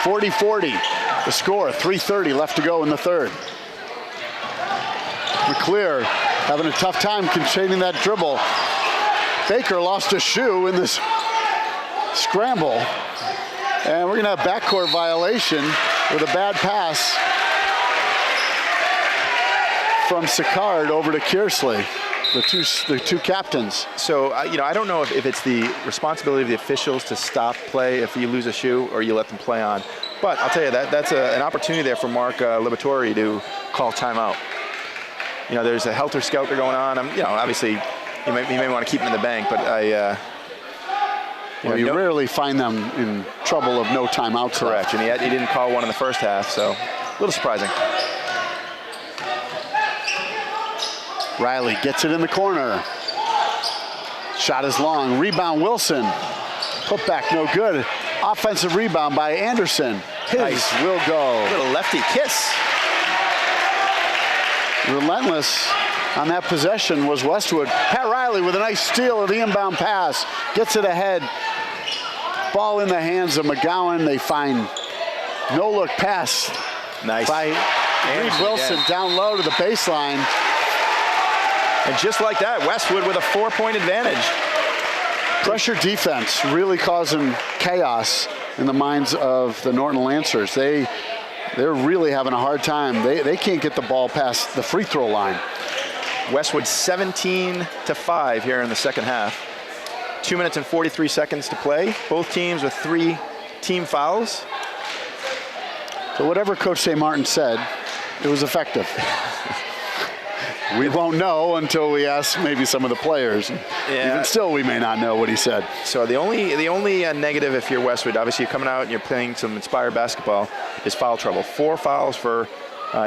40-40. The score, 3:30 left to go in the third. McClear having a tough time containing that dribble. Baker lost a shoe in this scramble. And we're going to have backcourt violation with a bad pass from Sicard over to Kearsley. The two captains. So, I don't know if it's the responsibility of the officials to stop play if you lose a shoe or you let them play on. But I'll tell you, that's an opportunity there for Mark Liberatore to call timeout. There's a helter-skelter going on. Obviously, you may want to keep him in the bank, but you rarely find them in trouble of no timeouts. Correct, and he didn't call one in the first half, so a little surprising. Riley gets it in the corner. Shot is long. Rebound Wilson. Put back no good. Offensive rebound by Anderson. His will go. Little lefty kiss. Relentless on that possession was Westwood. Pat Riley with a nice steal of the inbound pass. Gets it ahead. Ball in the hands of McGowan. They find no-look pass. Nice. By Reed Wilson again. Down low to the baseline. And just like that, Westwood with a 4-point advantage. Pressure defense really causing chaos in the minds of the Norton Lancers. They they're really having a hard time. They can't get the ball past the free throw line. Westwood 17-5 here in the second half. 2 minutes and 43 seconds to play. Both teams with 3 team fouls. So whatever Coach St. Martin said, it was effective. We won't know until we ask maybe some of the players. Yeah. Even still, we may not know what he said. So the only negative if you're Westwood, obviously you're coming out and you're playing some inspired basketball, is foul trouble. 4 fouls for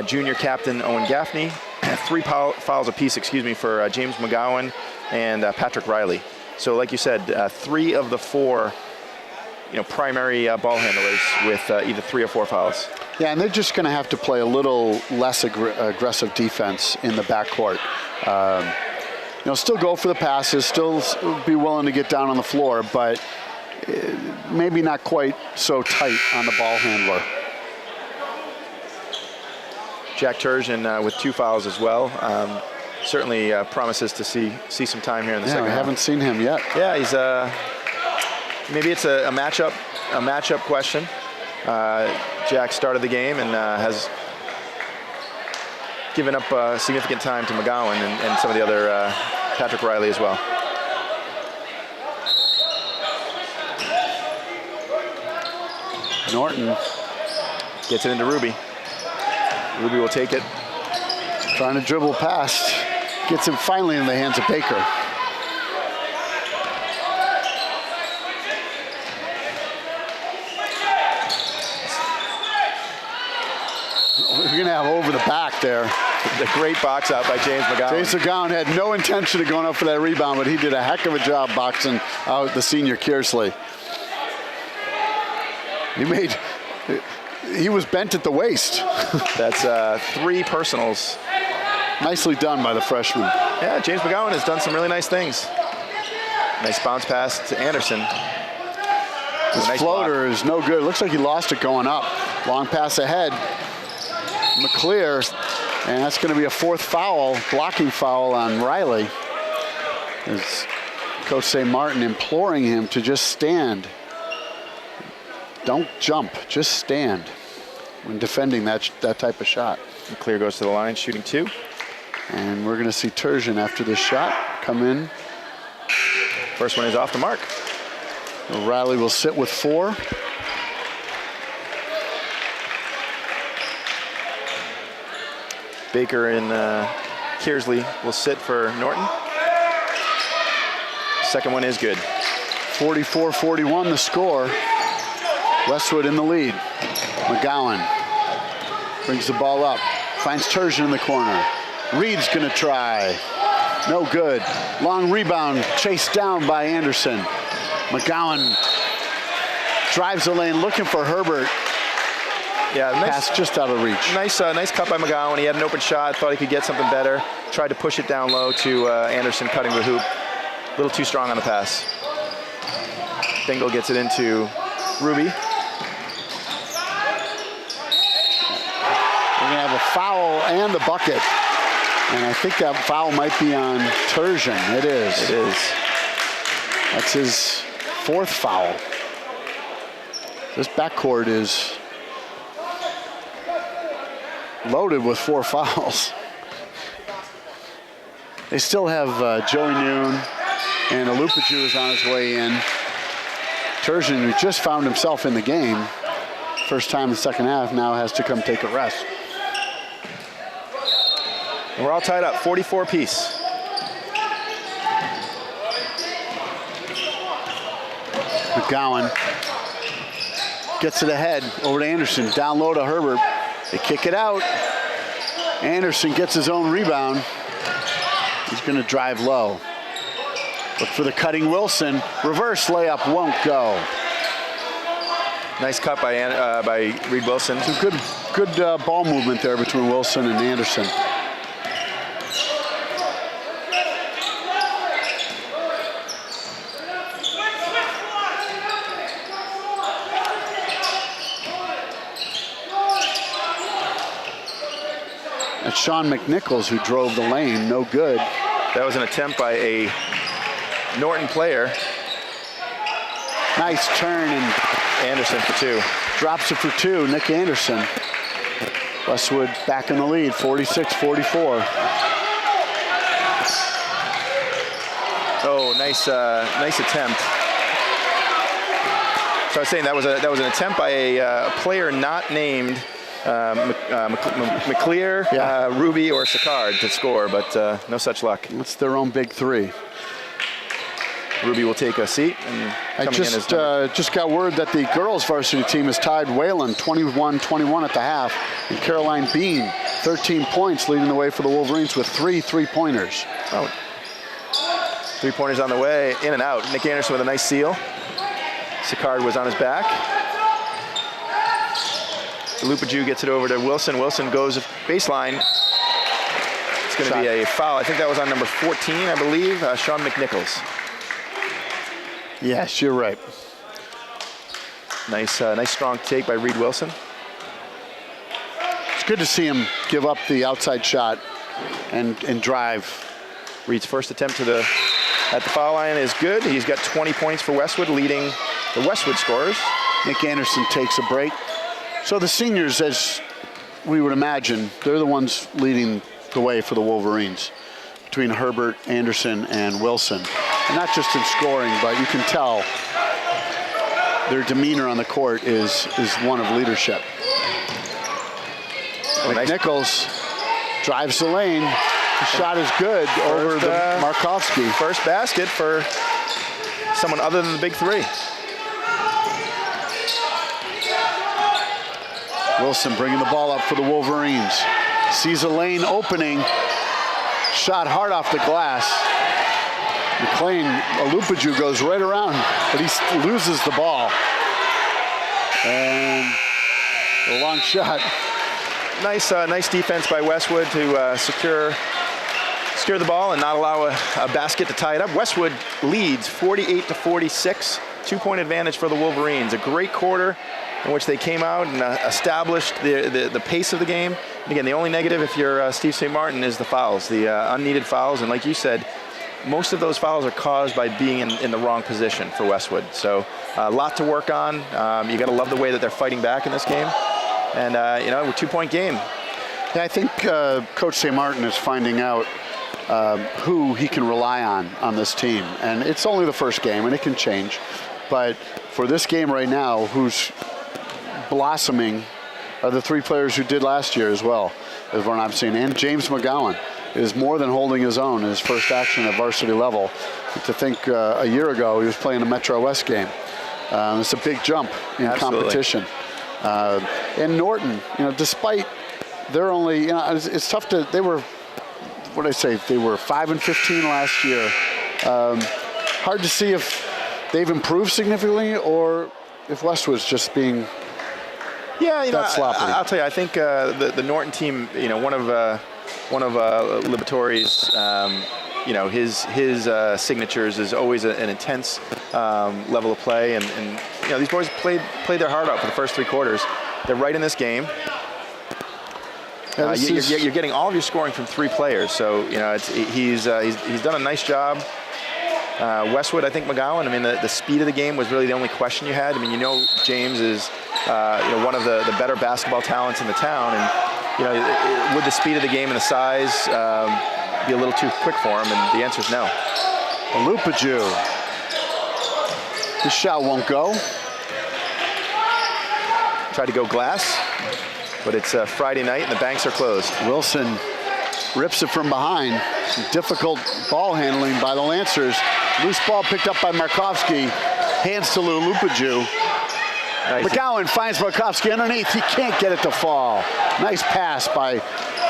junior captain Owen Gaffney, 3 fouls apiece, for James McGowan and Patrick Riley. So like you said, 3 of the 4 primary ball handlers with either 3 or 4 fouls. Yeah, and they're just going to have to play a little less aggressive defense in the backcourt. Still go for the passes, still be willing to get down on the floor, but maybe not quite so tight on the ball handler. Jack Turgeon with 2 fouls as well. Certainly promises to see some time here in the second half. We haven't seen him yet. Yeah, he's maybe it's a matchup question. Jack started the game and has given up significant time to McGowan and some of the other Patrick Riley as well. Norton gets it into Ruby. Ruby will take it. Trying to dribble past. Gets him finally in the hands of Baker. We're going to have over the back there. The great box out by James McGowan. James McGowan had no intention of going up for that rebound, but he did a heck of a job boxing out the senior Kearsley. He was bent at the waist. That's 3 personals. Nicely done by the freshman. Yeah, James McGowan has done some really nice things. Nice bounce pass to Anderson. His nice floater block. is no good. Looks like he lost it going up. Long pass ahead. McClear, and that's going to be a 4th foul, blocking foul on Riley. As Coach St. Martin imploring him to just stand. Don't jump, just stand when defending that type of shot. McClear goes to the line, shooting 2. And we're going to see Turgeon after this shot come in. First one is off the mark. Riley will sit with 4. Baker and Kearsley will sit for Norton. Second one is good. 44-41 the score. Westwood in the lead. McGowan brings the ball up. Finds Turgeon in the corner. Reed's going to try. No good. Long rebound chased down by Anderson. McGowan drives the lane looking for Herbert. Yeah, Pass just out of reach. Nice cut by McGowan. He had an open shot, thought he could get something better. Tried to push it down low to Anderson cutting the hoop. A little too strong on the pass. Bingle gets it into Ruby. We're going to have a foul and the bucket. And I think that foul might be on Turgeon. It is. It is. That's his 4th foul. This backcourt is loaded with 4 fouls. They still have Joey Noon, and Alupaju is on his way in. Turgeon, who just found himself in the game, first time in the second half, now has to come take a rest. And we're all tied up, 44 apiece. McGowan gets it ahead, over to Anderson, down low to Herbert. They kick it out. Anderson gets his own rebound. He's going to drive low. Look for the cutting Wilson. Reverse layup won't go. Nice cut by Reed Wilson. Some good ball movement there between Wilson and Anderson. That's Sean McNichols who drove the lane, no good. That was an attempt by a Norton player. Nice turn, and Anderson for 2. drops it for 2, Nick Anderson. Westwood back in the lead, 46-44. Oh, nice attempt. So I was saying that was an attempt by a player not named McClear, Ruby, or Sicard to score, but no such luck. That's their own big three. Ruby will take a seat. And I just got word that the girls' varsity team has tied Wayland 21-21 at the half, and Caroline Bean 13 points, leading the way for the Wolverines with 3 3-pointers. Oh. 3-pointers on the way, in and out. Nick Anderson with a nice seal. Sicard was on his back. Lupaju gets it over to Wilson. Wilson goes baseline. It's going to be a foul. I think that was on number 14, I believe, Sean McNichols. Yes, you're right. Nice strong take by Reed Wilson. It's good to see him give up the outside shot and drive. Reed's first attempt at the foul line is good. He's got 20 points for Westwood, leading the Westwood scorers. Nick Anderson takes a break. So the seniors, as we would imagine, they're the ones leading the way for the Wolverines between Herbert, Anderson, and Wilson. And not just in scoring, but you can tell their demeanor on the court is one of leadership. McNichols drives the lane. The shot is good over the Markovsky. First basket for someone other than the big three. Wilson bringing the ball up for the Wolverines. Sees a lane opening. Shot hard off the glass. McLean, Lupaju goes right around, but he loses the ball. And a long shot. Nice defense by Westwood to secure the ball and not allow a basket to tie it up. Westwood leads 48-46. 2-point advantage for the Wolverines. A great quarter in which they came out and established the pace of the game. And again, the only negative if you're Steve St. Martin is the fouls, the unneeded fouls. And like you said, most of those fouls are caused by being in the wrong position for Westwood. So a lot to work on. You got to love the way that they're fighting back in this game. And, a 2-point game. Yeah, I think Coach St. Martin is finding out who he can rely on this team. And it's only the first game, and it can change. But for this game right now, who's blossoming are the 3 players who did last year as well, is what I'm seeing. And James McGowan is more than holding his own in his first action at varsity level. To think a year ago he was playing a Metro West game. It's a big jump in competition. And Norton, despite they're only, it's tough to, they were, what did I say, they were 5-15 last year. Hard to see if they've improved significantly or if Westwood's just being that sloppy. I'll tell you, I think the Norton team, one of Libatore's, his signatures is always an intense level of play, and these boys played their heart out for the first 3 quarters. They're right in this game. You're getting all of your scoring from 3 players, so he's done a nice job. Westwood, I think McGowan, the speed of the game was really the only question you had. James is one of the better basketball talents in the town, and would the speed of the game and the size be a little too quick for him? And the answer is no. Lupaju. This shot won't go. Tried to go glass, but it's Friday night and the banks are closed. Wilson rips it from behind. Difficult ball handling by the Lancers. Loose ball picked up by Markovsky. Hands to Lupaju. Nice. McGowan finds Markovsky underneath. He can't get it to fall. Nice pass by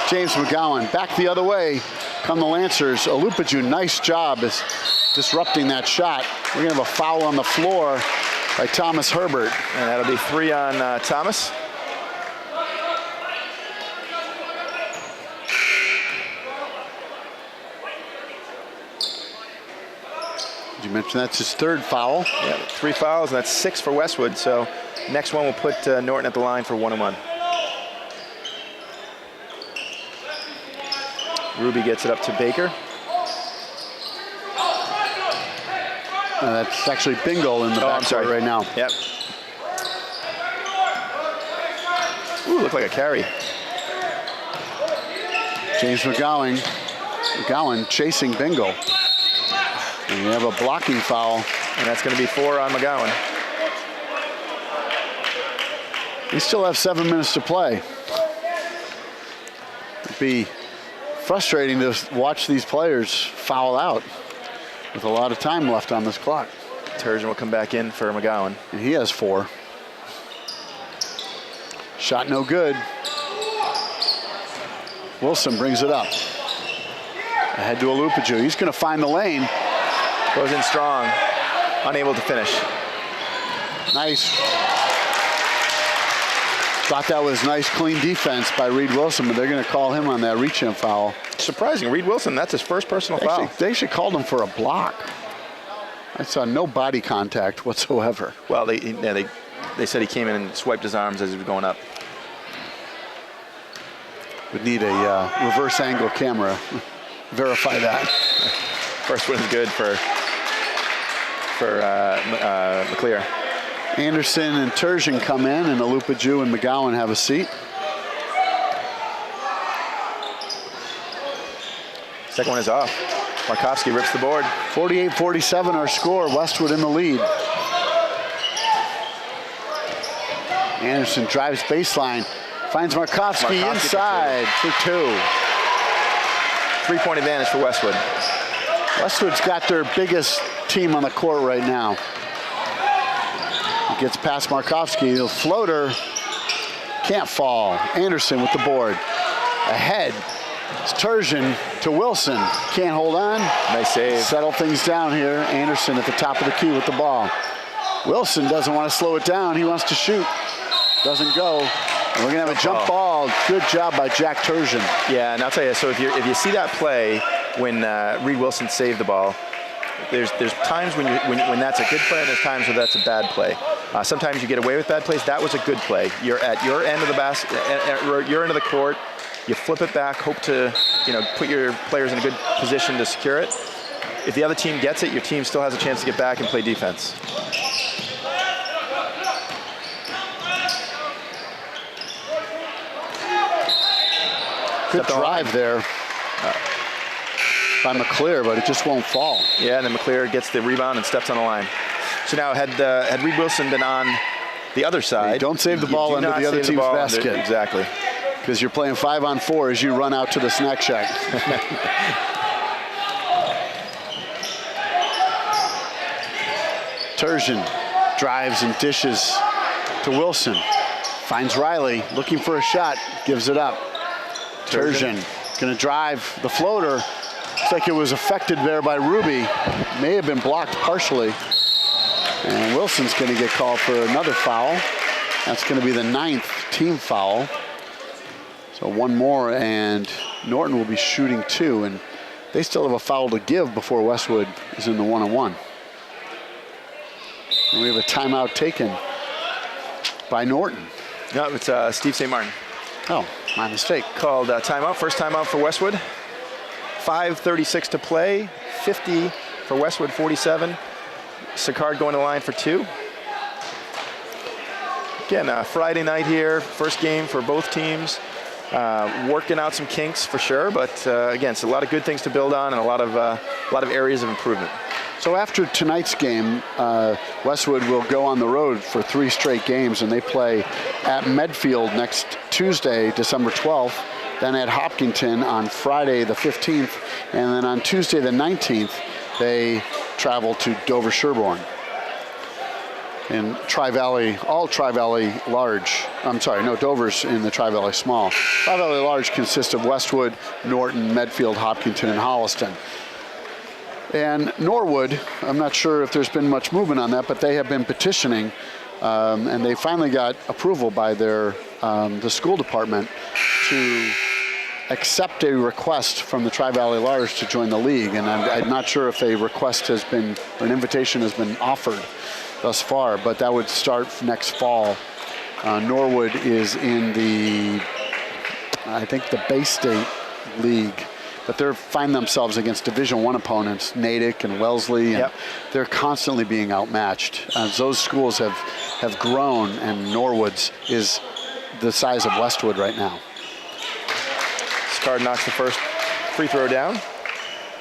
James McGowan. Back the other way come the Lancers. Lupaju, nice job is disrupting that shot. We're going to have a foul on the floor by Thomas Herbert. And that'll be 3 on Thomas. You mentioned that's his 3rd foul. Yeah, 3 fouls, and that's 6 for Westwood. So next one will put Norton at the line for 1-1. Ruby gets it up to Baker. That's actually Bingo in the backcourt right now. Yep. Ooh, looked like a carry. James McGowan chasing Bingle. And we have a blocking foul. And that's going to be 4 on McGowan. We still have 7 minutes to play. It'd be frustrating to watch these players foul out with a lot of time left on this clock. Turgeon will come back in for McGowan. And he has 4. Shot no good. Wilson brings it up. Ahead to Alupaju. He's going to find the lane. Goes in strong. Unable to finish. Nice. Thought that was nice, clean defense by Reed Wilson, but they're going to call him on that reach-in foul. Surprising. Reed Wilson, that's his first personal foul. They should call him for a block. I saw no body contact whatsoever. Well, they said he came in and swiped his arms as he was going up. Would need a reverse angle camera. Verify that. First one is good for McClear. Anderson and Turgeon come in, and Alupaju and McGowan have a seat. Second one is off. Markovsky rips the board. 48-47 our score. Westwood in the lead. Anderson drives baseline. Finds Markovsky inside for 2. 3-point advantage for Westwood. Westwood's got their biggest team on the court right now. He gets past Markovsky. The floater can't fall. Anderson with the board. Ahead. It's Turgeon to Wilson. Can't hold on. Nice save. Settle things down here. Anderson at the top of the key with the ball. Wilson doesn't want to slow it down. He wants to shoot. Doesn't go. And we're going to have a jump ball. Good job by Jack Turgeon. Yeah, and I'll tell you, so if you see that play when Reed Wilson saved the ball, there's times when that's a good play and there's times where that's a bad play. Sometimes you get away with bad plays. That was a good play. You're at your end of the basket, your end of the court. You flip it back, hope to put your players in a good position to secure it. If the other team gets it, your team still has a chance to get back and play defense. Good drive there by McClear, but it just won't fall. Yeah, and then McClear gets the rebound and steps on the line. So now had Reed Wilson been on the other side, don't save the ball under the other team's basket. Exactly. Because you're playing 5-on-4 as you run out to the snack shack. Turgeon drives and dishes to Wilson. Finds Riley, looking for a shot, gives it up. Turgeon gonna drive the floater. Looks like it was affected there by Ruby. May have been blocked partially. And Wilson's gonna get called for another foul. That's gonna be the 9th team foul. So one more, and Norton will be shooting 2, and they still have a foul to give before Westwood is in the 1-on-1. And we have a timeout taken by Norton. No, it's Steve St. Martin. Oh, my mistake. Called timeout, first timeout for Westwood. 5:36 to play, 50 for Westwood, 47. Sicard going to the line for 2. Again, Friday night here, first game for both teams. Working out some kinks for sure, but again, it's a lot of good things to build on and a lot of areas of improvement. So after tonight's game, Westwood will go on the road for 3 straight games, and they play at Medfield next Tuesday, December 12th, then at Hopkinton on Friday the 15th, and then on Tuesday the 19th, they travel to Dover-Sherborne. And Tri-Valley, all Tri-Valley large. I'm sorry, no, Dover's in the Tri-Valley small. Tri-Valley large consists of Westwood, Norton, Medfield, Hopkinton, and Holliston. And Norwood, I'm not sure if there's been much movement on that, but they have been petitioning, and they finally got approval by the school department to accept a request from the Tri-Valley Large to join the league. And I'm not sure if a request has been, or an invitation has been offered thus far, but that would start next fall. Norwood is in the, I think, the Bay State League, but they're finding themselves against Division I opponents, Natick and Wellesley, and they're constantly being outmatched. As those schools have grown, and Norwood's is the size of Westwood right now. Card knocks the first free throw down.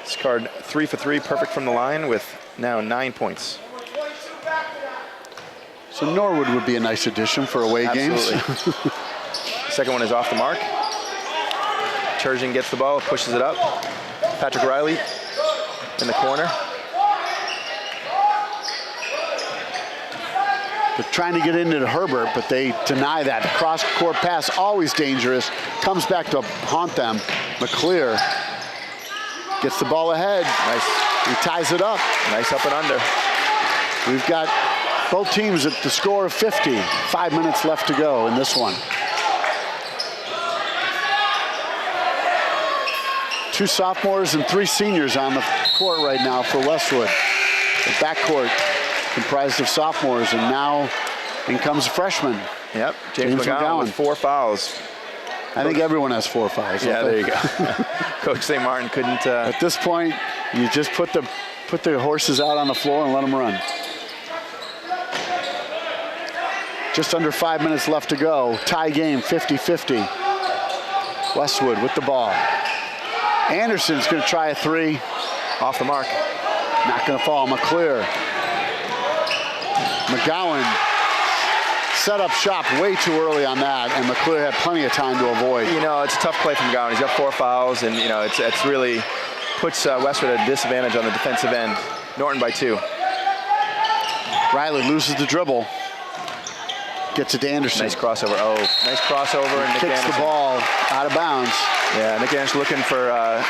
This Card 3 for 3, perfect from the line with now 9 points. So Norwood would be a nice addition for away games. Absolutely. Second one is off the mark. Turgeon gets the ball, pushes it up. Patrick Riley in the corner. They're trying to get into Herbert, but they deny that. Cross-court pass, always dangerous. Comes back to haunt them. McClear gets the ball ahead. Nice. He ties it up. Nice up and under. We've got both teams at the score of 50. 5 minutes left to go in this one. 2 sophomores and 3 seniors on the court right now for Westwood. The backcourt comprised of sophomores, and now in comes a freshman. Yep, James McGowan with 4 fouls. I think everyone has 4 fouls. Yeah, there you go. Coach St. Martin couldn't. At this point, you just put the horses out on the floor and let them run. Just under 5 minutes left to go. Tie game, 50-50. Westwood with the ball. Anderson's going to try a 3. Off the mark. Not going to fall. McClear. McGowan set up shop way too early on that, and McClear had plenty of time to avoid. You know, it's a tough play from McGowan. He's got 4 fouls, and you know, it's really puts Westwood at a disadvantage on the defensive end. Norton by 2. Riley loses the dribble. Gets it to Anderson. Nice crossover. Oh, nice crossover, and Nick Kicks Anderson. the ball out of bounds. Yeah, Nick Anderson looking for a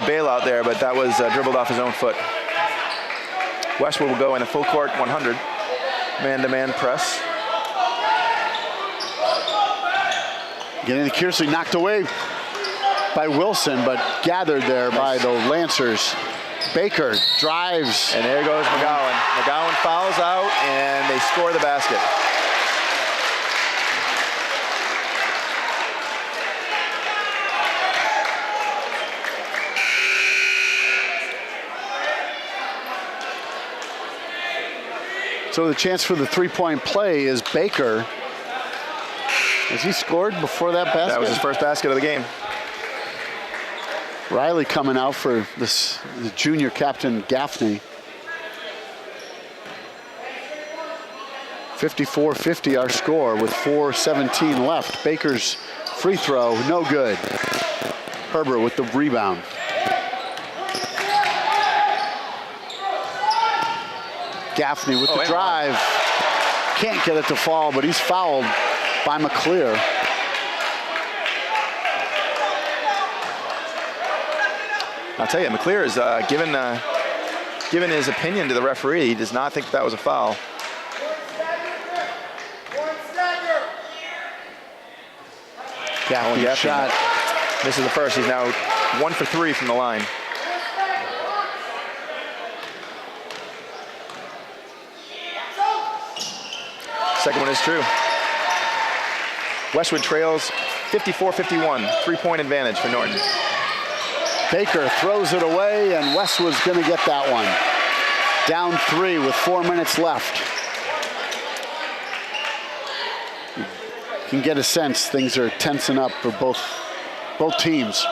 bailout there, but that was dribbled off his own foot. Westwood will go in a full court 100. Man-to-man press. Getting to Kearsley, knocked away by Wilson, but gathered there by the Lancers. Baker drives. And there goes McGowan. McGowan fouls out, and they score the basket. So the chance for the three-point play is Baker. Has he scored before that basket? That was his first basket of the game. Riley coming out for the junior captain, Gaffney. 54-50 our score with 4:17 left. Baker's free throw, no good. Herbert with the rebound. Gaffney with the drive. Can't get it to fall, but he's fouled by McClear. I'll tell you, McClear is given his opinion to the referee. He does not think that was a foul. Gaffney shot. Misses the first. He's now 1 for 3 from the line. Second one is true. Westwood trails 54-51. 3-point advantage for Norton. Baker throws it away, and Westwood's going to get that one. Down 3 with 4 minutes left. You can get a sense things are tensing up for both teams.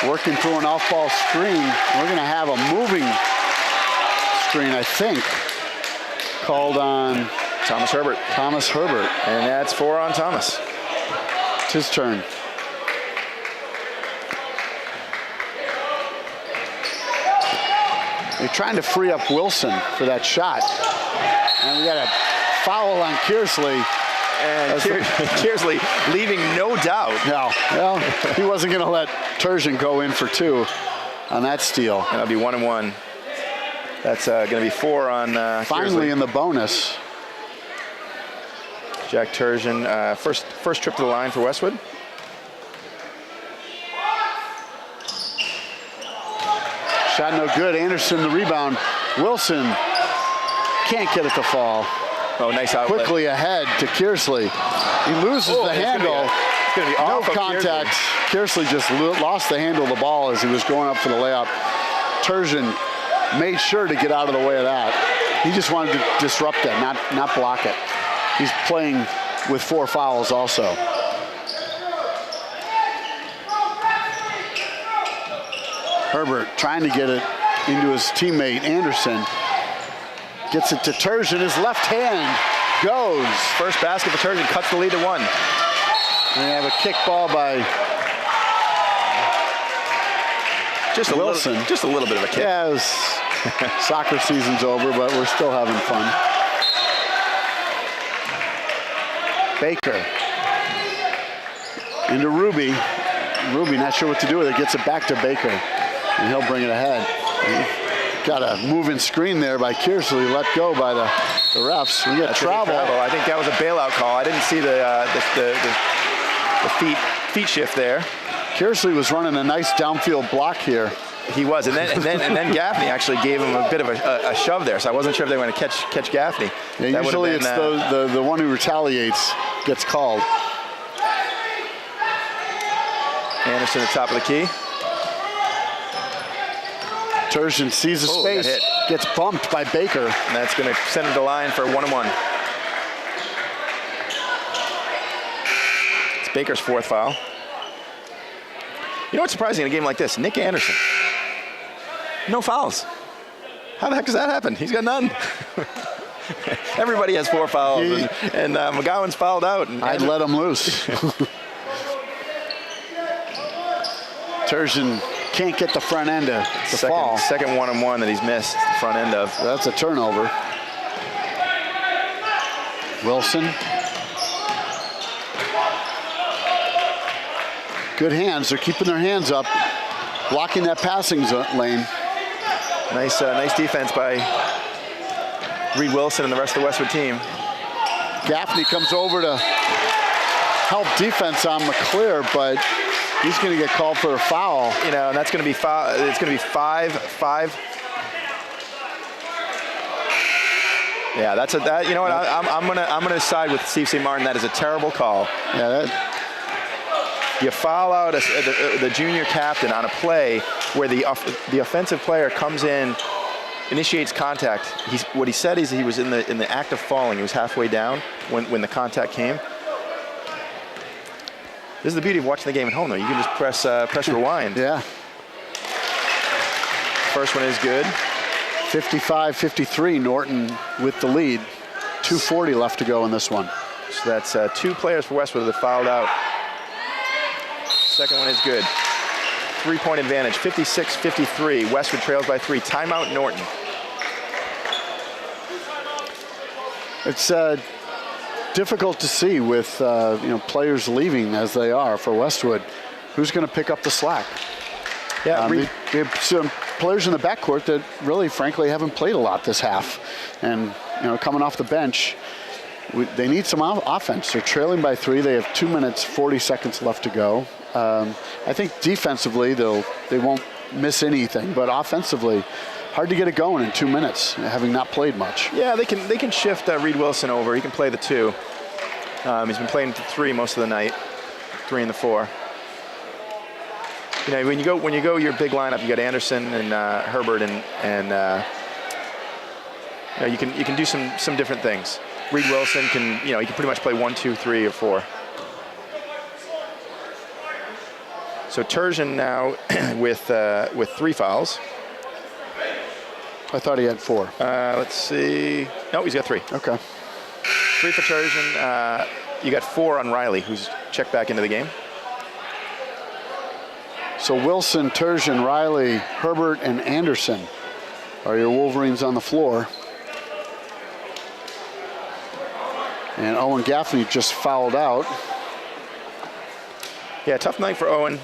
Working through an off-ball screen. We're going to have a moving screen, I think, called on Thomas Herbert. Thomas Herbert. And that's 4 on Thomas. It's his turn. They're trying to free up Wilson for that shot. And we got a foul on Kearsley. And Kearsley leaving no doubt. No, well, he wasn't going to let Turgeon go in for 2 on that steal. And that'll be 1 and 1. That's going to be 4 on Finally Kearsley. in the bonus. Jack Turgeon, first trip to the line for Westwood. Shot no good. Anderson the rebound. Wilson can't get it to fall. Oh, nice outlet. Quickly ahead to Kearsley. He loses the handle. It's going to be No off of contact. Kearsley just lost the handle of the ball as he was going up for the layup. Turgeon made sure to get out of the way of that. He just wanted to disrupt that, not block it. He's playing with 4 fouls also. Herbert trying to get it into his teammate Anderson. Gets it to Turgeon. His left hand goes. First basket for Turgeon, cuts the lead to 1. And they have a kick ball by Wilson. Just a little bit of a kick. Yeah, it was soccer season's over, but we're still having fun. Baker into Ruby. Ruby not sure what to do with it. Gets it back to Baker, and he'll bring it ahead. Got a moving screen there by Kearsley, let go by the refs. We got travel. I think that was a bailout call. I didn't see the feet shift there. Kearsley was running a nice downfield block here. He was, and then Gaffney actually gave him a bit of a shove there. So I wasn't sure if they were going to catch Gaffney. Yeah, usually it's the one who retaliates gets called. Anderson at the top of the key. Turgeon sees a space, gets bumped by Baker. And that's going to send him to line for 1-on-1. It's Baker's 4th foul. You know what's surprising in a game like this? Nick Anderson. No fouls. How the heck does that happen? He's got none. Everybody has 4 fouls, and McGowan's fouled out. And I'd let him loose. Turgeon can't get the front end of the fall. Second 1-on-1 that he's missed the front end of. That's a turnover. Wilson. Good hands. They're keeping their hands up, blocking that passing lane. Nice defense by Reed Wilson and the rest of the Westwood team. Gaffney comes over to help defense on McClear, but he's going to get called for a foul. You know, and that's going to be it's going to be 5. Yeah, you know what? I'm gonna side with Steve St. Martin. That is a terrible call. Yeah, you foul out the junior captain on a play where the offensive player comes in, initiates contact. What he said is he was in the act of falling. He was halfway down when the contact came. This is the beauty of watching the game at home, though. You can just press rewind. Yeah. First one is good. 55-53, Norton with the lead. 2:40 left to go in this one. So that's 2 players for Westwood that fouled out. Second one is good. 3-point advantage, 56-53. Westwood trails by 3. Timeout, Norton. It's difficult to see with players leaving as they are for Westwood. Who's going to pick up the slack? Yeah, we have some players in the backcourt that really, frankly, haven't played a lot this half, and coming off the bench, they need some offense. They're trailing by 3. They have 2 minutes 40 seconds left to go. I think defensively they won't miss anything, but offensively, hard to get it going in 2 minutes, having not played much. Yeah, they can shift Reed Wilson over. He can play the 2. He's been playing the 3 most of the night, 3 and the 4. When you go your big lineup, you got Anderson and Herbert and you can do some different things. Reed Wilson can he can pretty much play 1, 2, 3, or 4. So Turgeon now with 3 fouls. I thought he had 4. Let's see. No, he's got 3. Okay. 3 for Turgeon. You got 4 on Riley, who's checked back into the game. So Wilson, Turgeon, Riley, Herbert, and Anderson are your Wolverines on the floor. And Owen Gaffney just fouled out. Yeah, tough night for Owen.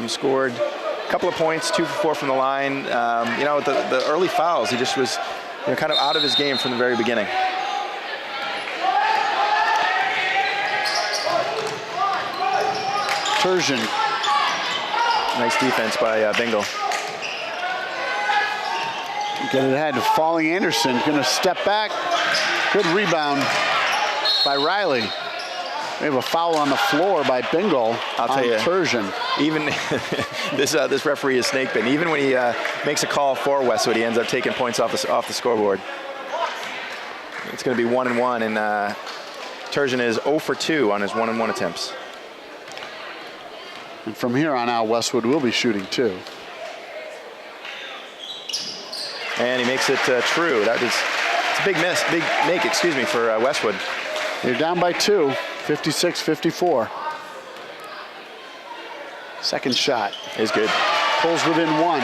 Scored a couple of points, 2 for 4 from the line. The early fouls, he just was kind of out of his game from the very beginning. Turgeon. Nice defense by Bingle. Get it ahead to Falling Anderson. Going to step back. Good rebound by Riley. We have a foul on the floor by Bingle I'll tell you, Turgeon. Even this referee is snake bitten. Even when he makes a call for Westwood, he ends up taking points off the scoreboard. It's going to be 1-1, and Turgeon is 0 for 2 on his 1-and-1 attempts. And from here on out, Westwood will be shooting 2. And he makes it true. It's a big miss, big make, excuse me, for Westwood. You're down by 2, 56-54. Second shot. Is good. Pulls within 1.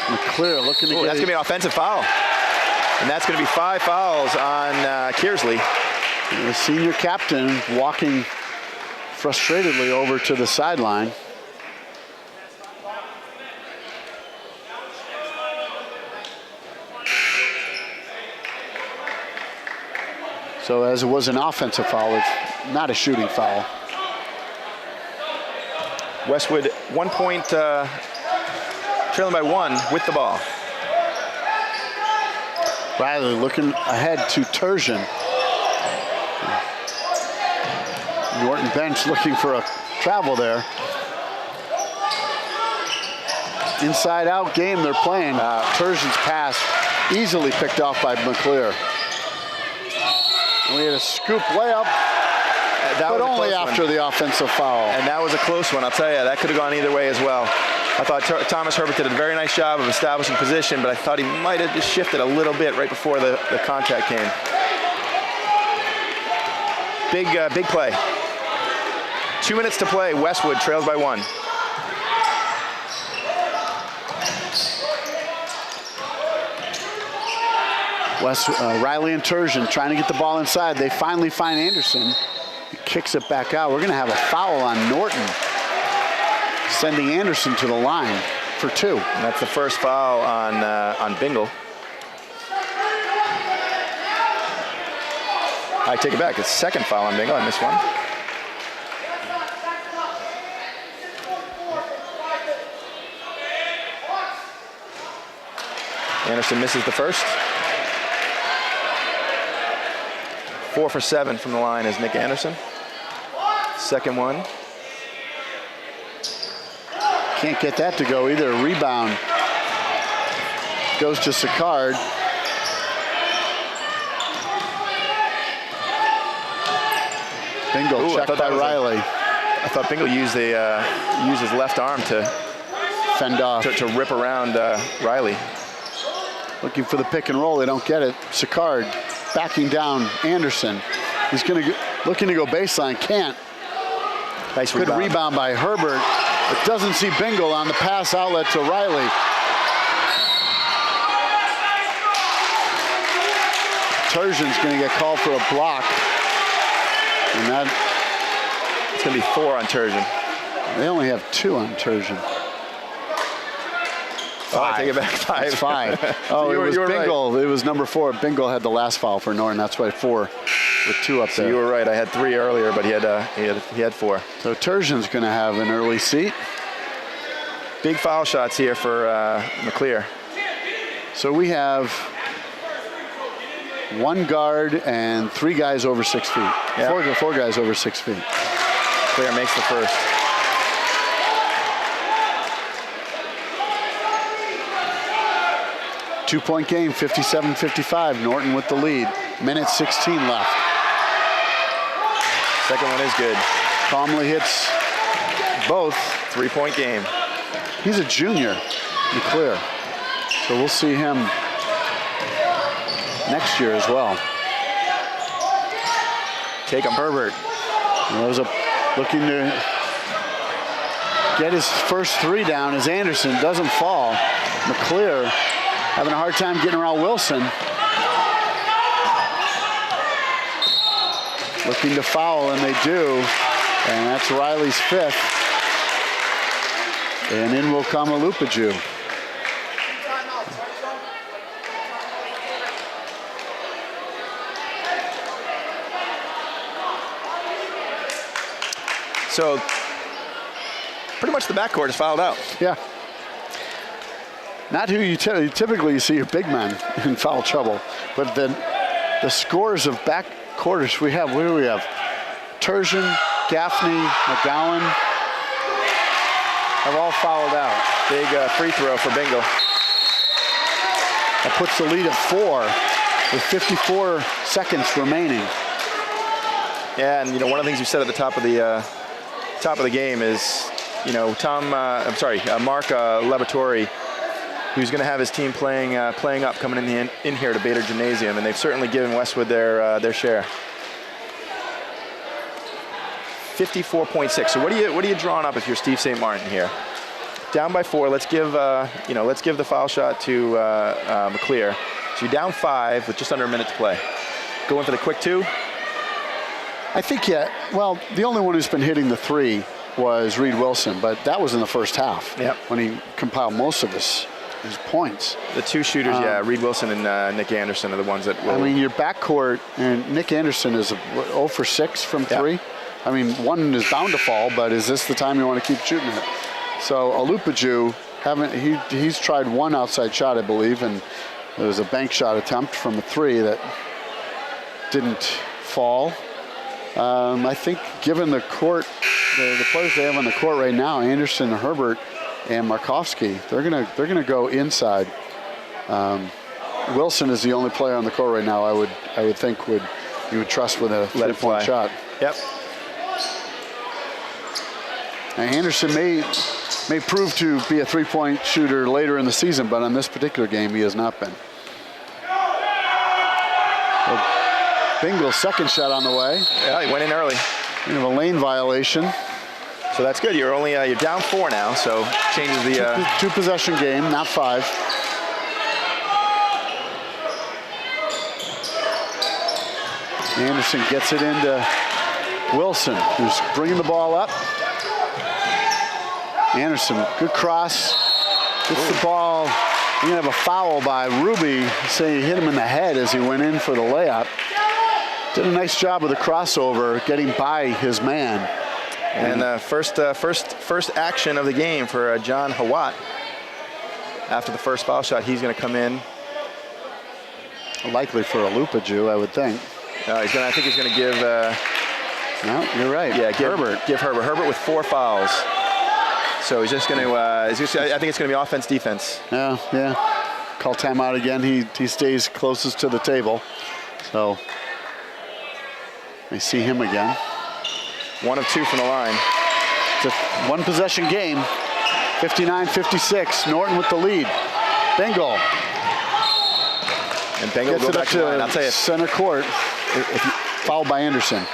McClear looking to get That's going to be an offensive foul. And that's going to be 5 fouls on Kearsley. The senior captain walking frustratedly over to the sideline. So as it was an offensive foul, it's not a shooting foul. Westwood 1 point, trailing by 1 with the ball. Riley looking ahead to Turgeon. Norton bench looking for a travel there. Inside out game they're playing. Turgeon's pass easily picked off by McClear. And we had a scoop layup, but only after the offensive foul. And that was a close one, I'll tell you. That could have gone either way as well. I thought Thomas Herbert did a very nice job of establishing position, but I thought he might have just shifted a little bit right before the contact came. Big play. 2 minutes to play. Westwood trails by 1. Riley and Turgeon trying to get the ball inside. They finally find Anderson. He kicks it back out. We're going to have a foul on Norton, sending Anderson to the line for 2. And that's the first foul on Bingle. I take it back. It's second foul on Bingle. I missed one. Anderson misses the first. 4 for 7 from the line is Nick Anderson. Second one. Can't get that to go either. Rebound goes to Sicard. Bingle checked by Riley. I thought Bingle used his left arm to fend off, to rip around Riley. Looking for the pick and roll. They don't get it. Sicard backing down Anderson. He's looking to go baseline. Can't. Nice Good rebound by Herbert. But doesn't see Bingle on the pass outlet to Riley. Turgeon's going to get called for a block. And it's going to be 4 on Turgeon. They only have 2 on Turgeon. 5. I take it back. 5. It's 5. Oh, it was Bingle. Right. It was number 4. Bingle had the last foul for Norton. That's why 4 with 2 up there. So you were right. I had 3 earlier, but he had 4. So Turgeon's going to have an early seat. Big foul shots here for McClear. So we have 1 guard and 3 guys over 6 feet. Yeah. 4 guys over 6 feet. Clear makes the first. Two-point game, 57-55. Norton with the lead. Minute 16 left. Second one is good. Calmly hits both. 3-point game. He's a junior, McClear. So we'll see him next year as well. Take him. Herbert. Looking to get his first 3 down as Anderson doesn't fall. McClear having a hard time getting around Wilson. Looking to foul, and they do. And that's Riley's 5th. And in will come a Lupaju. So pretty much the backcourt is fouled out. Yeah. Not who you typically see your big men in foul trouble, but the scores of backcourters we have. What do we have? Turgeon, Gaffney, McGowan have all fouled out. Big free throw for Bingle. That puts the lead at 4. with 54 seconds remaining. Yeah, and one of the things you said at the top of the game is, Mark Laboratory, who's going to have his team playing up, coming in here to Bader Gymnasium, and they've certainly given Westwood their share. 54.6. So what are you drawing up if you're Steve St. Martin here? Down by 4. Let's give the foul shot to McClear. So you're down 5 with just under a minute to play. Going for the quick 2. I think, well, the only one who's been hitting the 3 was Reed Wilson, but that was in the first half. Yep. When he compiled most of his points. The 2 shooters, Reed Wilson and Nick Anderson are the ones that will. I mean, your backcourt, and Nick Anderson is 0 for 6 from 3. Yep. I mean, one is bound to fall, but is this the time you want to keep shooting it? So Alupaju, he's tried one outside shot, I believe, and there was a bank shot attempt from a 3 that didn't fall. I think given the court, the players they have on the court right now, Anderson, Herbert, and Markovsky, they're gonna go inside. Wilson is the only player on the court right now I would think you would trust with a 3-point shot. Yep. Now Anderson may prove to be a 3-point shooter later in the season, but on this particular game he has not been. Bingle's second shot on the way. Yeah, he went in early. We have a lane violation. So that's good. You're only you're down 4 now, so changes the 2 possession game, not 5. Anderson gets it into Wilson, who's bringing the ball up. Anderson, good cross, gets the ball. We're gonna have a foul by Ruby, saying he hit him in the head as he went in for the layup. Did a nice job of the crossover, getting by his man. And first action of the game for John Hawat. After the first foul shot, he's going to come in. Likely for Alupaju, I would think. I think he's going to give. No, you're right. Yeah, give Herbert. Herbert with 4 fouls. So he's just going to. I think it's going to be offense, defense. Yeah. Call timeout again. He stays closest to the table. So we see him again. 1 of 2 from the line. It's a 1 possession game. 59-56. Norton with the lead. Bingle. And Bingle gets will go it back up to the line. I'll tell you. Center court. Fouled by Anderson,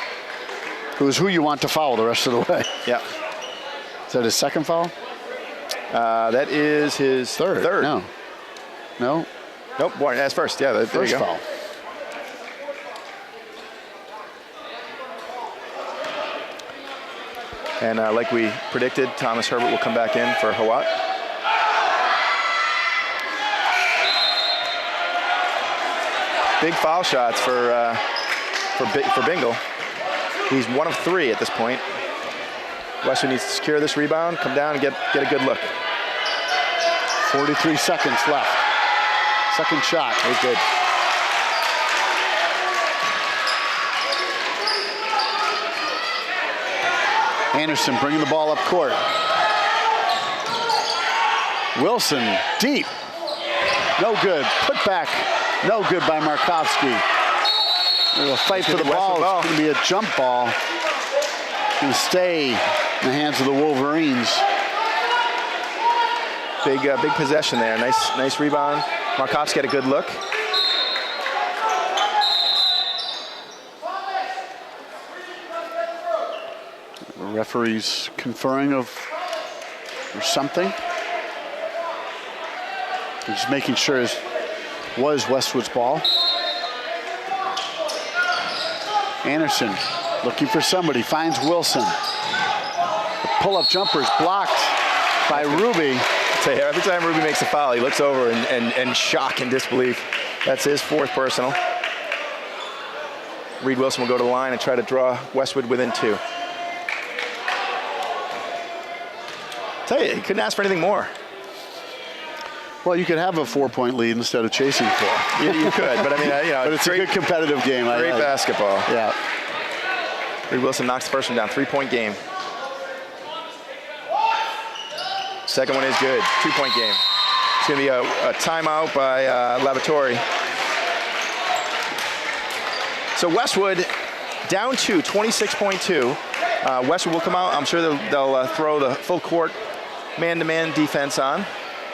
who is who you want to foul the rest of the way. Yeah. Is that his second foul? That is his third. No. Nope. That's first. Yeah. There first you go. Foul. And like we predicted, Thomas Herbert will come back in for Hawat. Big foul shots for Bingle. He's 1 of 3 at this point. Westwood needs to secure this rebound, come down and get a good look. 43 seconds left. Second shot. It was good. Anderson bringing the ball up court. Wilson deep. No good. Put back. No good by Markovsky. There's a fight for the ball. It's going to be a jump ball. It's going to stay in the hands of the Wolverines. Big possession there. Nice rebound. Markovsky had a good look. The referee's conferring or something. Just making sure it was Westwood's ball. Anderson looking for somebody, finds Wilson. The pull-up jumper is blocked by Ruby. So every time Ruby makes a foul, he looks over and shock and disbelief. That's his 4th personal. Reed Wilson will go to the line and try to draw Westwood within 2. Tell you couldn't ask for anything more. Well, you could have a 4-point lead instead of chasing 4. You could, but I mean, but it's great, a good competitive game. Great basketball. Yeah. Reed Wilson knocks the first one down, 3-point game. Second one is good, 2-point game. It's going to be a timeout by Laboratory. So Westwood down 2, 26.2. Westwood will come out. I'm sure they'll throw the full court man-to-man defense on.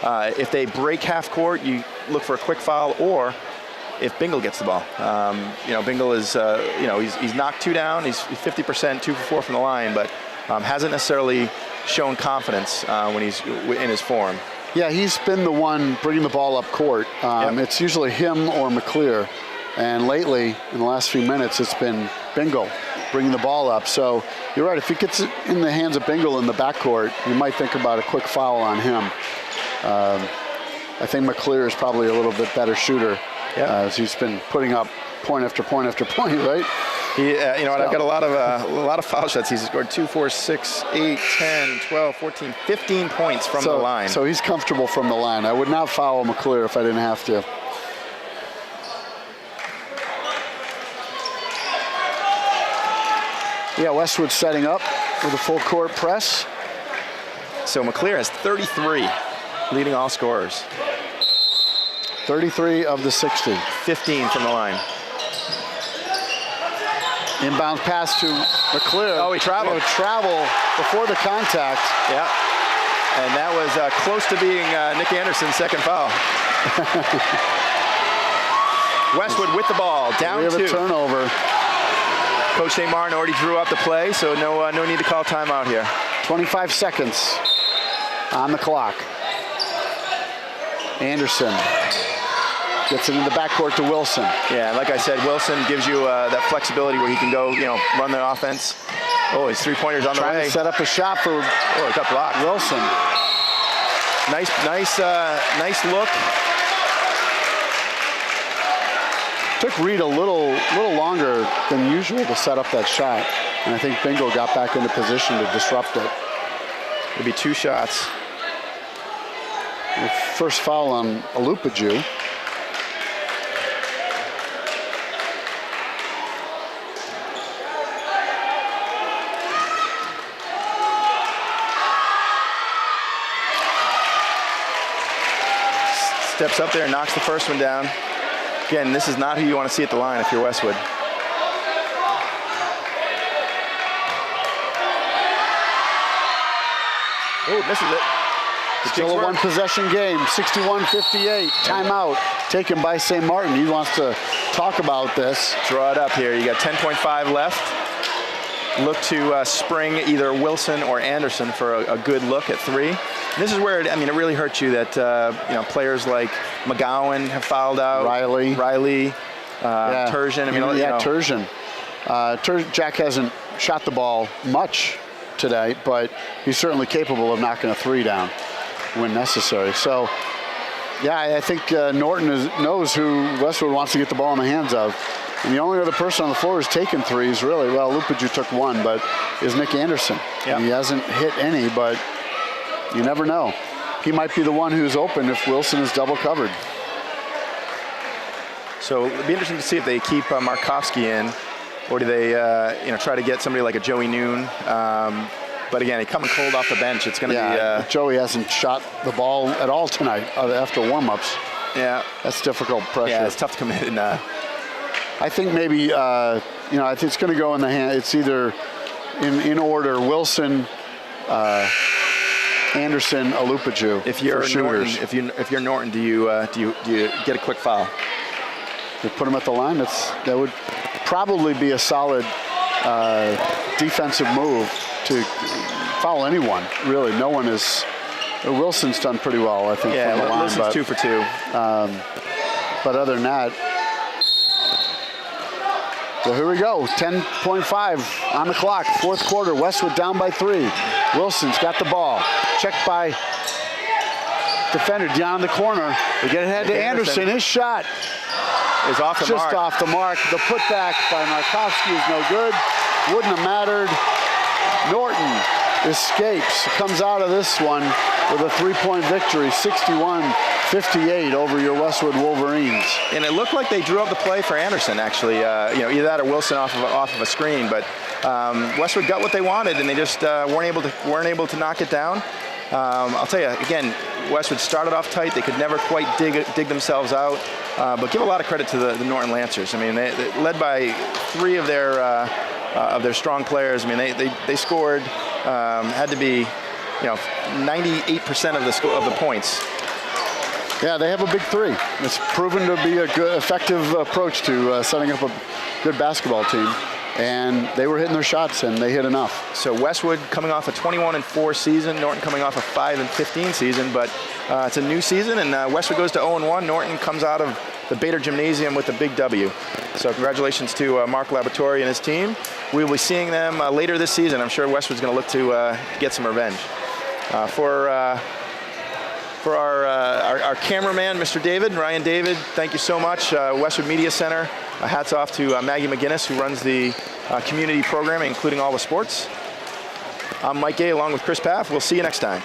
If they break half court, you look for a quick foul, or if Bingle gets the ball. Bingle is, he's knocked 2 down. He's 50%, 2 for 4 from the line, but hasn't necessarily shown confidence when he's in his form. Yeah, he's been the one bringing the ball up court. It's usually him or McClear. And lately, in the last few minutes, it's been Bingle bringing the ball up. So you're right, if he gets it in the hands of Bingle in the backcourt, you might think about a quick foul on him. I think McClear is probably a little bit better shooter, as he's been putting up point after point after point, right? I've got a lot of foul shots. He's scored 2, 4, 6, 8, 10, 12, 14, 15 points from the line. So he's comfortable from the line. I would not foul McClear if I didn't have to. Yeah, Westwood setting up with a full court press. So McClear has 33, leading all scorers. 33 of the 60. 15 from the line. Inbound pass to McClear. Oh, he traveled. Travel before the contact. Yeah. And that was close to being Nick Anderson's second foul. Westwood with the ball, down 2. We have a turnover. Coach St. Martin already drew up the play, so no need to call timeout here. 25 seconds on the clock. Anderson gets it in the backcourt to Wilson. Yeah, like I said, Wilson gives you that flexibility where he can go, run the offense. Oh, his three-pointer's on the way. Trying to set up a shot for it got blocked. Wilson. Nice look. Took Reed a little longer than usual to set up that shot, and I think Bingo got back into position to disrupt it. It'll be 2 shots. The first foul on Alupaju. Steps up there and knocks the first one down. Again, this is not who you want to see at the line if you're Westwood. Oh, misses it. Still a one-possession game, 61-58. Timeout taken by St. Martin. He wants to talk about this. Draw it up here. You got 10.5 left. Look to spring either Wilson or Anderson for a good look at 3. And this is where, it really hurts you that, players like McGowan have fouled out. Riley. Turgeon. Turgeon. Jack hasn't shot the ball much today, but he's certainly capable of knocking a 3 down when necessary. So, I think Norton knows who Westwood wants to get the ball in the hands of. And the only other person on the floor who's taken 3s, really, well, Lupaju took 1, but is Nick Anderson. Yep. He hasn't hit any, but you never know. He might be the one who's open if Wilson is double covered. So it'll be interesting to see if they keep Markovsky in, or do they, try to get somebody like a Joey Noon. But again, he coming cold off the bench. It's going to be. Joey hasn't shot the ball at all tonight after warm-ups. Yeah, that's difficult pressure. Yeah, it's tough to commit in. I think maybe I think it's going to go in the hand. It's either in order Wilson, Anderson, Alupaju. If you're Norton, if you're Norton, do you get a quick foul? To put him at the line, that would probably be a solid defensive move to foul anyone. Really, no one is. Wilson's done pretty well, I think. Yeah, from the line, Wilson's 2 for 2. But other than that. So here we go, 10.5 on the clock, 4th quarter, Westwood down by 3. Wilson's got the ball, checked by defender down in the corner. We get ahead to Anderson, his shot is off the mark. Just off the mark. The putback by Markovsky is no good, wouldn't have mattered. Norton escapes, comes out of this one with a 3-point victory, 61-58 over your Westwood Wolverines. And it looked like they drew up the play for Anderson, actually. Either that or Wilson off of a screen. But Westwood got what they wanted, and they just weren't able to knock it down. I'll tell you, again, Westwood started off tight. They could never quite dig themselves out. But give a lot of credit to the Norton Lancers. I mean, they led by 3 of their strong players. I mean, they scored, had to be, 98% of the points. Yeah, they have a big 3. It's proven to be a good, effective approach to setting up a good basketball team. And they were hitting their shots, and they hit enough. So Westwood coming off a 21-4 season, Norton coming off a 5-15 season, but it's a new season, and Westwood goes to 0-1. Norton comes out of the Bader Gymnasium with a big W. So congratulations to Mark Laboratory and his team. We will be seeing them later this season. I'm sure Westwood's going to look to get some revenge. For our cameraman, Mr. David, Ryan David, thank you so much. Westwood Media Center, hats off to Maggie McGinnis, who runs the community programming, including all the sports. I'm Mike Gay along with Chris Paff. We'll see you next time.